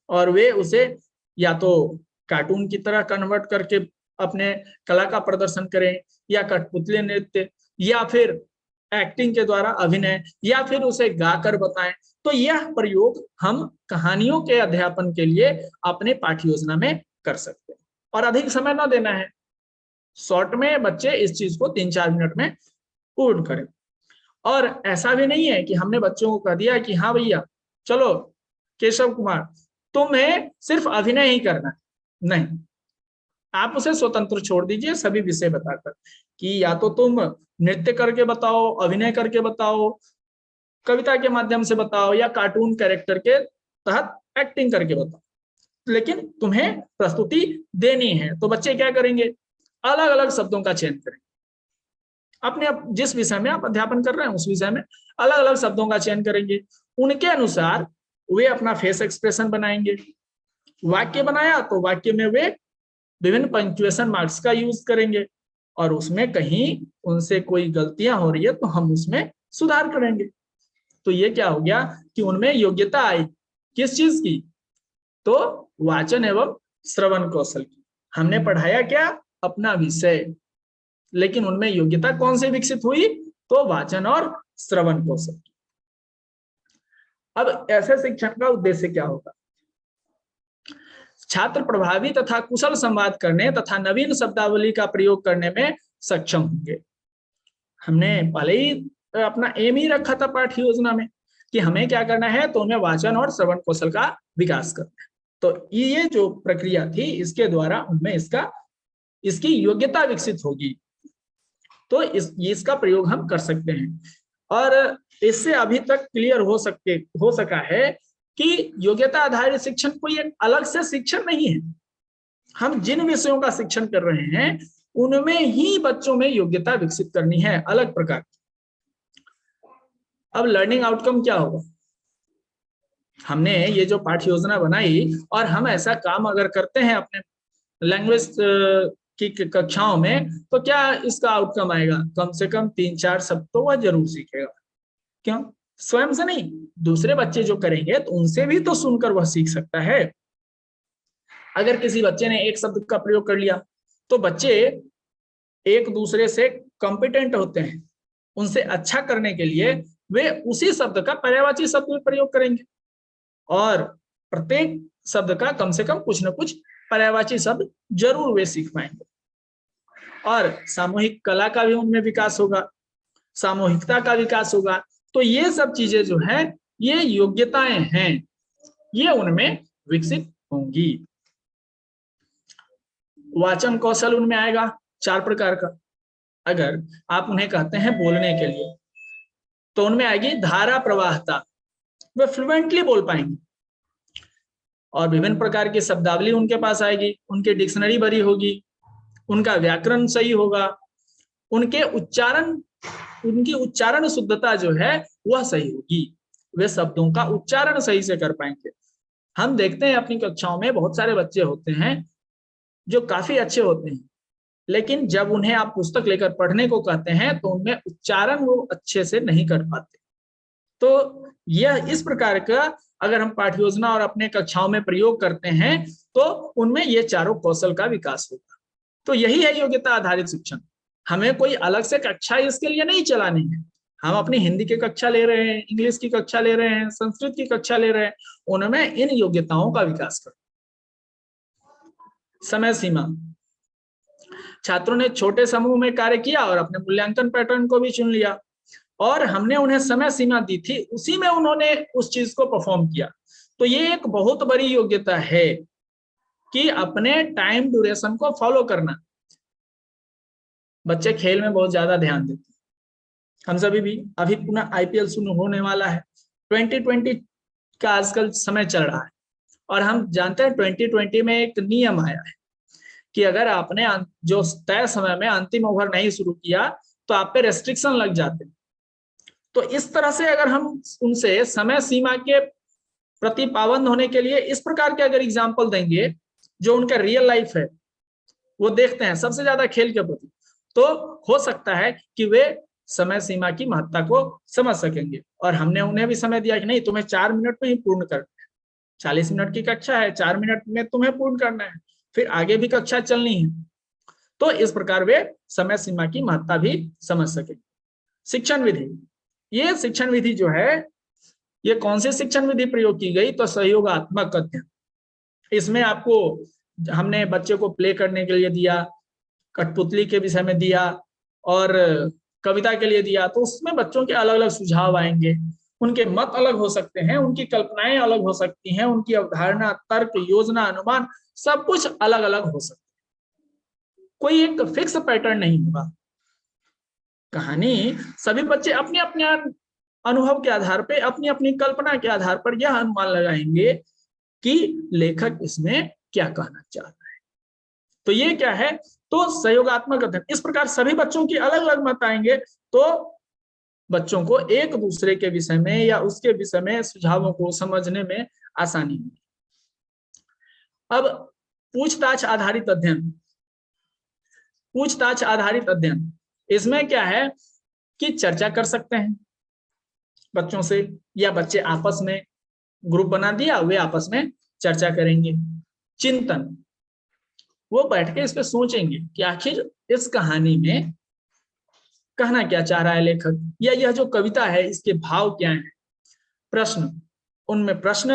और वे उसे या तो कार्टून की तरह कन्वर्ट करके अपने कला का प्रदर्शन करें, या कठपुतली नृत्य, या फिर एक्टिंग के द्वारा अभिनय, या फिर उसे गाकर बताएं। तो यह प्रयोग हम कहानियों के अध्यापन के लिए अपने पाठ्य योजना में कर सकते हैं, और अधिक समय न देना है, शॉर्ट में बच्चे इस चीज को 3-4 मिनट में पूर्ण करें। और ऐसा भी नहीं है कि हमने बच्चों को कह दिया कि हाँ भैया चलो केशव कुमार तुम्हें सिर्फ अभिनय ही करना है, नहीं, आप उसे स्वतंत्र छोड़ दीजिए सभी विषय बताकर, कि या तो तुम नृत्य करके बताओ, अभिनय करके बताओ, कविता के माध्यम से बताओ, या कार्टून कैरेक्टर के तहत एक्टिंग करके बताओ, लेकिन तुम्हें प्रस्तुति देनी है। तो बच्चे क्या करेंगे, अलग अलग शब्दों का चयन करेंगे, अपने जिस विषय में आप अध्यापन कर रहे हैं उस विषय में अलग अलग शब्दों का चयन करेंगे, उनके अनुसार वे अपना फेस एक्सप्रेशन बनाएंगे। वाक्य बनाया तो वाक्य में वे विभिन्न पंक्चुएशन मार्क्स का यूज करेंगे, और उसमें कहीं उनसे कोई गलतियां हो रही है तो हम उसमें सुधार करेंगे। तो ये क्या हो गया कि उनमें योग्यता आई, किस चीज की, तो वाचन एवं श्रवण कौशल की। हमने पढ़ाया क्या, अपना विषय, लेकिन उनमें योग्यता कौन सी विकसित हुई, तो वाचन और श्रवण कौशल। अब ऐसे शिक्षण का उद्देश्य क्या होगा, छात्र प्रभावी तथा कुशल संवाद करने तथा नवीन शब्दावली का प्रयोग करने में सक्षम होंगे। हमने पहले ही अपना एम ही रखा था पाठ्य योजना में कि हमें क्या करना है, तो उन्हें वाचन और श्रवण कौशल का विकास करना है। तो ये जो प्रक्रिया थी इसके द्वारा उनमें इसकी योग्यता विकसित होगी, तो इसका प्रयोग हम कर सकते हैं। और इससे अभी तक क्लियर हो सका है कि योग्यता आधारित शिक्षण कोई एक अलग से शिक्षण नहीं है। हम जिन विषयों का शिक्षण कर रहे हैं उनमें ही बच्चों में योग्यता विकसित करनी है, अलग प्रकार की। अब लर्निंग आउटकम क्या होगा, हमने ये जो पाठ्य योजना बनाई और हम ऐसा काम अगर करते हैं अपने लैंग्वेज की कक्षाओं में, तो क्या इसका आउटकम आएगा, कम से कम 3-4 शब्द तो वह जरूर सीखेगा। क्यों, स्वयं से नहीं, दूसरे बच्चे जो करेंगे तो उनसे भी तो सुनकर वह सीख सकता है। अगर किसी बच्चे ने एक शब्द का प्रयोग कर लिया तो बच्चे एक दूसरे से कॉम्पिटेंट होते हैं, उनसे अच्छा करने के लिए वे उसी शब्द का पर्यायवाची शब्द में प्रयोग करेंगे, और प्रत्येक शब्द का कम से कम कुछ न कुछ पर्यायवाची शब्द जरूर वे सीख पाएंगे। और सामूहिक कला का भी उनमें विकास होगा, सामूहिकता का विकास होगा। तो ये सब चीजें जो है, ये योग्यताएं हैं, ये उनमें विकसित होंगी। वाचन कौशल उनमें आएगा 4 प्रकार का। अगर आप उन्हें कहते हैं बोलने के लिए, तो उनमें आएगी धारा प्रवाहता, वे फ्लुएंटली बोल पाएंगे, और विभिन्न प्रकार की शब्दावली उनके पास आएगी, उनकी डिक्शनरी भरी होगी, उनका व्याकरण सही होगा, उनकी उच्चारण शुद्धता जो है वह सही होगी, वे शब्दों का उच्चारण सही से कर पाएंगे। हम देखते हैं अपनी कक्षाओं में बहुत सारे बच्चे होते हैं जो काफी अच्छे होते हैं, लेकिन जब उन्हें आप पुस्तक लेकर पढ़ने को कहते हैं तो उनमें उच्चारण वो अच्छे से नहीं कर पाते। तो यह इस प्रकार का अगर हम पाठ्य योजना और अपने कक्षाओं में प्रयोग करते हैं तो उनमें ये चारों कौशल का विकास होगा। तो यही है योग्यता आधारित शिक्षण। हमें कोई अलग से कक्षा इसके लिए नहीं चलानी है, हम अपनी हिंदी की कक्षा ले रहे हैं, इंग्लिश की कक्षा ले रहे हैं, संस्कृत की कक्षा ले रहे हैं, उनमें इन योग्यताओं का विकास करो। समय सीमा, छात्रों ने छोटे समूह में कार्य किया और अपने मूल्यांकन पैटर्न को भी चुन लिया, और हमने उन्हें समय सीमा दी थी, उसी में उन्होंने उस चीज को परफॉर्म किया। तो ये एक बहुत बड़ी योग्यता है कि अपने टाइम ड्यूरेशन को फॉलो करना। बच्चे खेल में बहुत ज्यादा ध्यान देते हैं, हम सभी भी। अभी पुनः आईपीएल शुरू होने वाला है, 2020 का आजकल समय चल रहा है, और हम जानते हैं 2020 में एक नियम आया है कि अगर आपने जो तय समय में अंतिम ओवर नहीं शुरू किया तो आप पे रेस्ट्रिक्शन लग जाते हैं। तो इस तरह से अगर हम उनसे समय सीमा के प्रति पाबंद होने के लिए इस प्रकार के अगर एग्जाम्पल देंगे जो उनका रियल लाइफ है, वो देखते हैं सबसे ज्यादा खेल के प्रति, तो हो सकता है कि वे समय सीमा की महत्ता को समझ सकेंगे। और हमने उन्हें भी समय दिया कि नहीं, तुम्हें 4 मिनट में ही पूर्ण करना है, 40 मिनट की कक्षा है, 4 मिनट में तुम्हें पूर्ण करना है, फिर आगे भी कक्षा चलनी है। तो इस प्रकार वे समय सीमा की महत्ता भी समझ सकेंगे। शिक्षण विधि, ये शिक्षण विधि जो है, ये कौन सी शिक्षण विधि प्रयोग की गई, तो सहयोगात्मक अध्ययन। इसमें आपको हमने बच्चे को प्ले करने के लिए दिया, कठपुतली के विषय में दिया और कविता के लिए दिया, तो उसमें बच्चों के अलग अलग सुझाव आएंगे, उनके मत अलग हो सकते हैं, उनकी कल्पनाएं अलग हो सकती हैं, उनकी अवधारणा, तर्क, योजना, अनुमान सब कुछ अलग अलग हो सकता है। कोई एक फिक्स पैटर्न नहीं होगा। कहानी सभी बच्चे अपने अपने अनुभव के आधार पर, अपनी अपनी कल्पना के आधार पर यह अनुमान लगाएंगे कि लेखक इसमें क्या कहना चाह रहा है। तो ये क्या है, तो सहयोगात्मक अध्ययन। इस प्रकार सभी बच्चों की अलग अलग मत आएंगे, तो बच्चों को एक दूसरे के विषय में या उसके विषय में सुझावों को समझने में आसानी होगी। अब पूछताछ आधारित अध्ययन। पूछताछ आधारित अध्ययन, इसमें क्या है कि चर्चा कर सकते हैं बच्चों से, या बच्चे आपस में ग्रुप बना दिया, वे आपस में चर्चा करेंगे। चिंतन, वो बैठ के इस पे सोचेंगे कि आखिर इस कहानी में कहना क्या चाह रहा है लेखक, या यह जो कविता है इसके भाव क्या हैं। प्रश्न, उनमें प्रश्न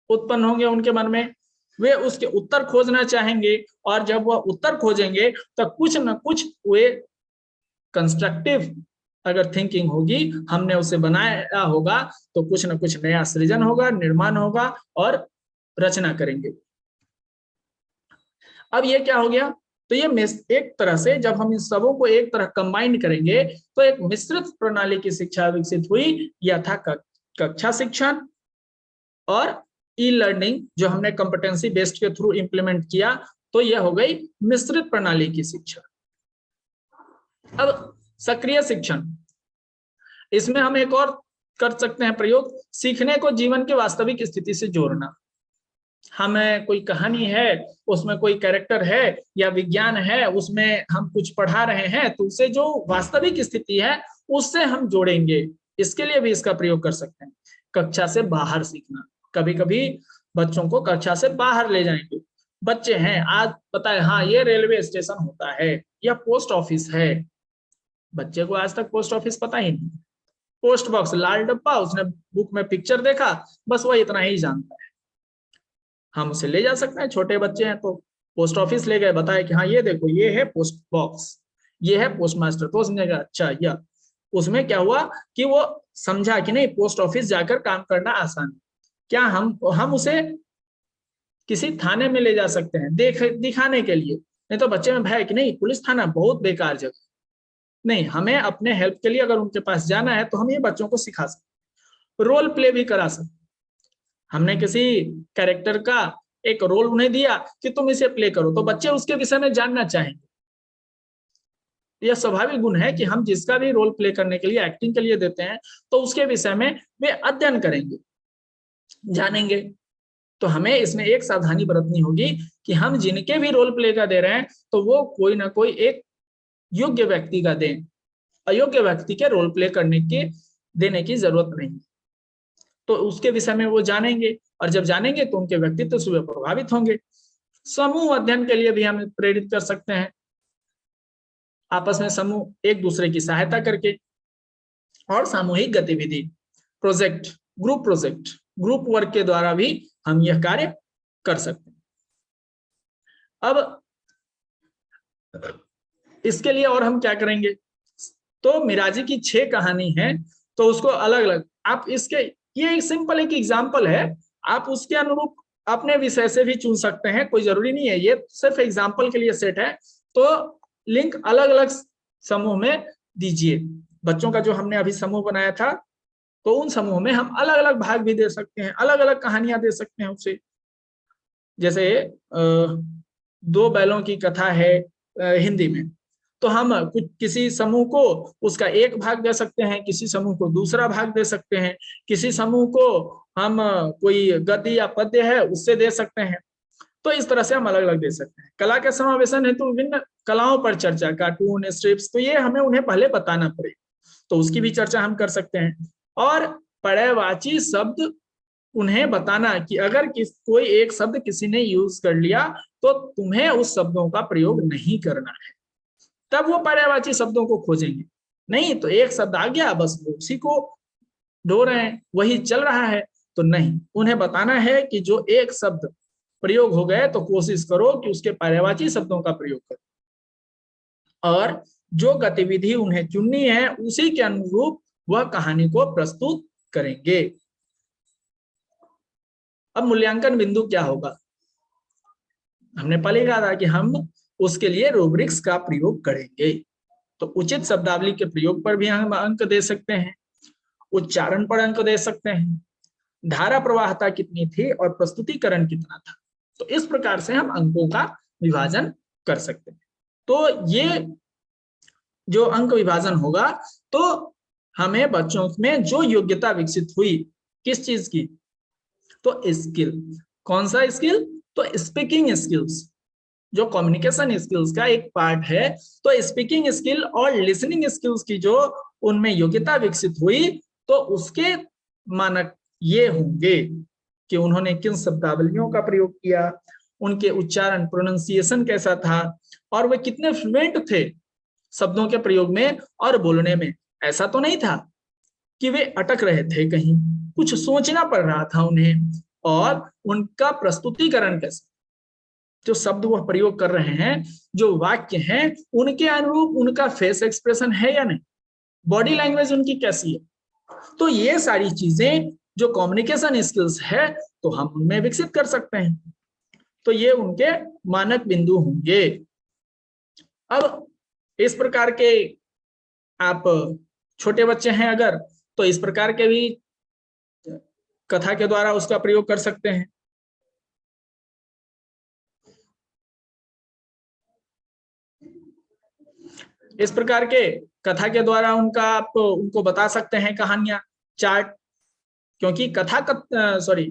उत्पन्न होंगे उनके मन में, वे उसके उत्तर खोजना चाहेंगे, और जब वह उत्तर खोजेंगे तो कुछ न कुछ वे कंस्ट्रक्टिव अगर थिंकिंग होगी, हमने उसे बनाया होगा, तो कुछ न कुछ नया सृजन होगा, निर्माण होगा और रचना करेंगे। अब ये क्या हो गया, तो ये एक तरह से जब हम इन सबों को एक तरह कंबाइंड करेंगे तो एक मिश्रित प्रणाली की शिक्षा विकसित हुई। यह था कक्षा शिक्षण और ई लर्निंग जो हमने कॉम्पिटेंसी बेस्ड के थ्रू इंप्लीमेंट किया, तो यह हो गई मिश्रित प्रणाली की शिक्षा। अब सक्रिय शिक्षण, इसमें हम एक और कर सकते हैं प्रयोग, सीखने को जीवन के वास्तविक स्थिति से जोड़ना। हमें कोई कहानी है, उसमें कोई कैरेक्टर है या विज्ञान है, उसमें हम कुछ पढ़ा रहे हैं, तो उसे जो वास्तविक स्थिति है उससे हम जोड़ेंगे। इसके लिए भी इसका प्रयोग कर सकते हैं। कक्षा से बाहर सीखना, कभी कभी बच्चों को कक्षा से बाहर ले जाएंगे। बच्चे हैं, आज पता है हाँ ये रेलवे स्टेशन होता है या पोस्ट ऑफिस है, बच्चे को आज तक पोस्ट ऑफिस पता ही नहीं। पोस्ट बॉक्स लाल डब्बा, उसने बुक में पिक्चर देखा, बस वह इतना ही जानता है। हम उसे ले जा सकते हैं, छोटे बच्चे हैं तो पोस्ट ऑफिस ले गए, बताया कि हाँ ये देखो ये है पोस्ट बॉक्स, ये है पोस्ट मास्टर, तो उसने कहा अच्छा यह। उसमें क्या हुआ कि वो समझा कि नहीं पोस्ट ऑफिस जाकर काम करना आसान है। क्या हम उसे किसी थाने में ले जा सकते हैं दिखाने के लिए, नहीं तो बच्चे में भय कि नहीं पुलिस थाना बहुत बेकार जगह। नहीं, हमें अपने हेल्प के लिए अगर उनके पास जाना है तो हम ये बच्चों को सिखा सकते, रोल प्ले भी करा सकते। हमने किसी कैरेक्टर का एक रोल उन्हें दिया कि तुम इसे प्ले करो, तो बच्चे उसके विषय में जानना चाहेंगे। यह स्वाभाविक गुण है कि हम जिसका भी रोल प्ले करने के लिए, एक्टिंग के लिए देते हैं, तो उसके विषय में वे अध्ययन करेंगे, जानेंगे। तो हमें इसमें एक सावधानी बरतनी होगी कि हम जिनके भी रोल प्ले का दे रहे हैं तो वो कोई ना कोई एक योग्य व्यक्ति का दें, अयोग्य व्यक्ति के रोल प्ले करने के देने की जरूरत नहीं। तो उसके विषय में वो जानेंगे, और जब जानेंगे तो उनके व्यक्तित्व से प्रभावित होंगे। समूह अध्ययन के लिए भी हम प्रेरित कर सकते हैं, आपस में समूह एक दूसरे की सहायता करके। और सामूहिक गतिविधि, प्रोजेक्ट, ग्रुप वर्क के द्वारा भी हम यह कार्य कर सकते हैं। अब इसके लिए और हम क्या करेंगे, तो मिराजी की 6 कहानी है, तो उसको अलग अलग आप इसके, ये एक सिंपल एक एग्जाम्पल है, आप उसके अनुरूप अपने विषय से भी चुन सकते हैं, कोई जरूरी नहीं है, ये सिर्फ एग्जाम्पल के लिए सेट है। तो लिंक अलग अलग समूह में दीजिए। बच्चों का जो हमने अभी समूह बनाया था, तो उन समूह में हम अलग अलग भाग भी दे सकते हैं, अलग अलग कहानियां दे सकते हैं उसे। जैसे 2 बैलों की कथा है हिंदी में, तो हम कुछ किसी समूह को उसका एक भाग दे सकते हैं, किसी समूह को दूसरा भाग दे सकते हैं, किसी समूह को हम कोई गद्य या पद्य है उससे दे सकते हैं। तो इस तरह से हम अलग अलग दे सकते हैं। कला के समावेशन हेतु विभिन्न कलाओं पर चर्चा, कार्टून, स्ट्रिप्स, तो ये हमें उन्हें पहले बताना पड़ेगा, तो उसकी भी चर्चा हम कर सकते हैं। और पर्यायवाची शब्द उन्हें बताना कि अगर कोई एक शब्द किसी ने यूज कर लिया तो तुम्हें उस शब्दों का प्रयोग नहीं करना है, तब वो पर्यायवाची शब्दों को खोजेंगे। नहीं तो एक शब्द आ गया बस वो उसी को ढो रहे हैं, वही चल रहा है, तो नहीं, उन्हें बताना है कि जो एक शब्द प्रयोग हो गए तो कोशिश करो कि उसके पर्यायवाची शब्दों का प्रयोग करो, और जो गतिविधि उन्हें चुननी है उसी के अनुरूप वह कहानी को प्रस्तुत करेंगे। अब मूल्यांकन बिंदु क्या होगा, हमने पहले कहा था कि हम उसके लिए रूब्रिक्स का प्रयोग करेंगे। तो उचित शब्दावली के प्रयोग पर भी हम अंक दे सकते हैं, उच्चारण पर अंक दे सकते हैं, धारा प्रवाहता कितनी थी और प्रस्तुतिकरण कितना था, तो इस प्रकार से हम अंकों का विभाजन कर सकते हैं। तो ये जो अंक विभाजन होगा, तो हमें बच्चों में जो योग्यता विकसित हुई किस चीज की, तो स्किल, कौन सा स्किल, तो स्पीकिंग स्किल्स, जो कम्युनिकेशन स्किल्स का एक पार्ट है, तो स्पीकिंग स्किल और लिसनिंग स्किल्स की जो उनमें योग्यता विकसित हुई, तो उसके मानक ये होंगे कि उन्होंने किन शब्दावलियों का प्रयोग किया, उनके उच्चारण प्रोनाउंसिएशन कैसा था, और वे कितने फ्लुएंट थे शब्दों के प्रयोग में और बोलने में। ऐसा तो नहीं था कि वे अटक रहे थे, कहीं कुछ सोचना पड़ रहा था उन्हें, और उनका प्रस्तुतिकरण कैसा, जो शब्द वह प्रयोग कर रहे हैं, जो वाक्य हैं, उनके अनुरूप उनका फेस एक्सप्रेशन है या नहीं, बॉडी लैंग्वेज उनकी कैसी है। तो ये सारी चीजें जो कम्युनिकेशन स्किल्स है, तो हम उनमें विकसित कर सकते हैं। तो ये उनके मानक बिंदु होंगे। अब इस प्रकार के आप छोटे बच्चे हैं अगर, तो इस प्रकार के भी कथा के द्वारा उसका प्रयोग कर सकते हैं। इस प्रकार के कथा के द्वारा उनका आप उनको बता सकते हैं कहानियां, चार्ट, क्योंकि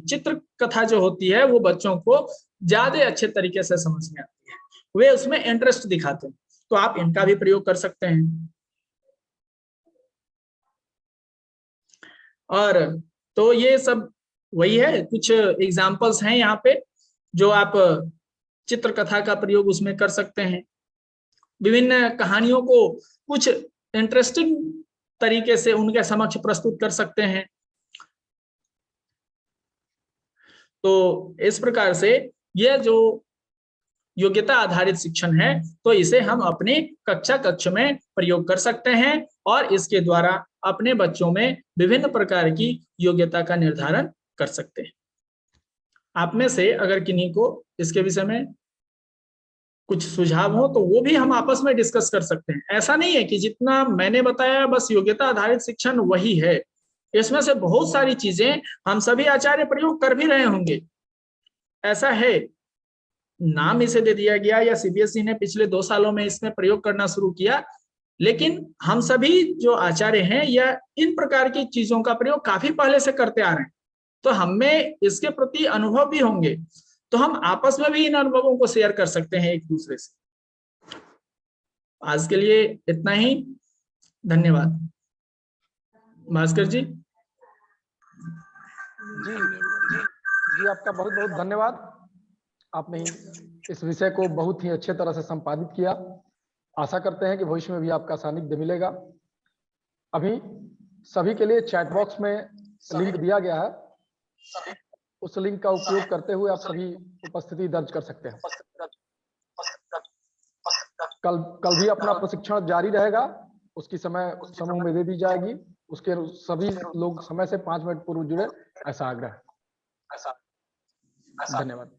चित्र कथा जो होती है वो बच्चों को ज्यादा अच्छे तरीके से समझ में आती है, वे उसमें इंटरेस्ट दिखाते हैं, तो आप इनका भी प्रयोग कर सकते हैं। और तो ये सब वही है, कुछ एग्जाम्पल्स हैं यहाँ पे जो आप चित्रकथा का प्रयोग उसमें कर सकते हैं, विभिन्न कहानियों को कुछ इंटरेस्टिंग तरीके से उनके समक्ष प्रस्तुत कर सकते हैं। तो इस प्रकार से यह जो योग्यता आधारित शिक्षण है, तो इसे हम अपने कक्षा कक्ष में प्रयोग कर सकते हैं और इसके द्वारा अपने बच्चों में विभिन्न प्रकार की योग्यता का निर्धारण कर सकते हैं। आप में से अगर किन्हीं को इसके विषय में कुछ सुझाव हो तो वो भी हम आपस में डिस्कस कर सकते हैं। ऐसा नहीं है कि जितना मैंने बताया बस योग्यता आधारित शिक्षण वही है, इसमें से बहुत सारी चीजें हम सभी आचार्य प्रयोग कर भी रहे होंगे। ऐसा है, नाम इसे दे दिया गया या सीबीएसई ने पिछले 2 सालों में इसमें प्रयोग करना शुरू किया, लेकिन हम सभी जो आचार्य हैं या इन प्रकार की चीजों का प्रयोग काफी पहले से करते आ रहे हैं, तो हमें इसके प्रति अनुभव भी होंगे, तो हम आपस में भी इन अनुभवों को शेयर कर सकते हैं एक दूसरे से। आज के लिए इतना ही, धन्यवाद। भास्कर जी। जी जी, आपका बहुत बहुत धन्यवाद। आपने इस विषय को बहुत ही अच्छे तरह से संपादित किया। आशा करते हैं कि भविष्य में भी आपका सानिध्य मिलेगा। अभी सभी के लिए चैट बॉक्स में लिंक दिया गया है, उस लिंक का उपयोग करते हुए आप सभी उपस्थिति दर्ज कर सकते हैं। कल भी अपना प्रशिक्षण जारी रहेगा, उसकी समय समूह में दे दी जाएगी, उसके सभी लोग समय से 5 मिनट पूर्व जुड़े, ऐसा आग्रह है। धन्यवाद।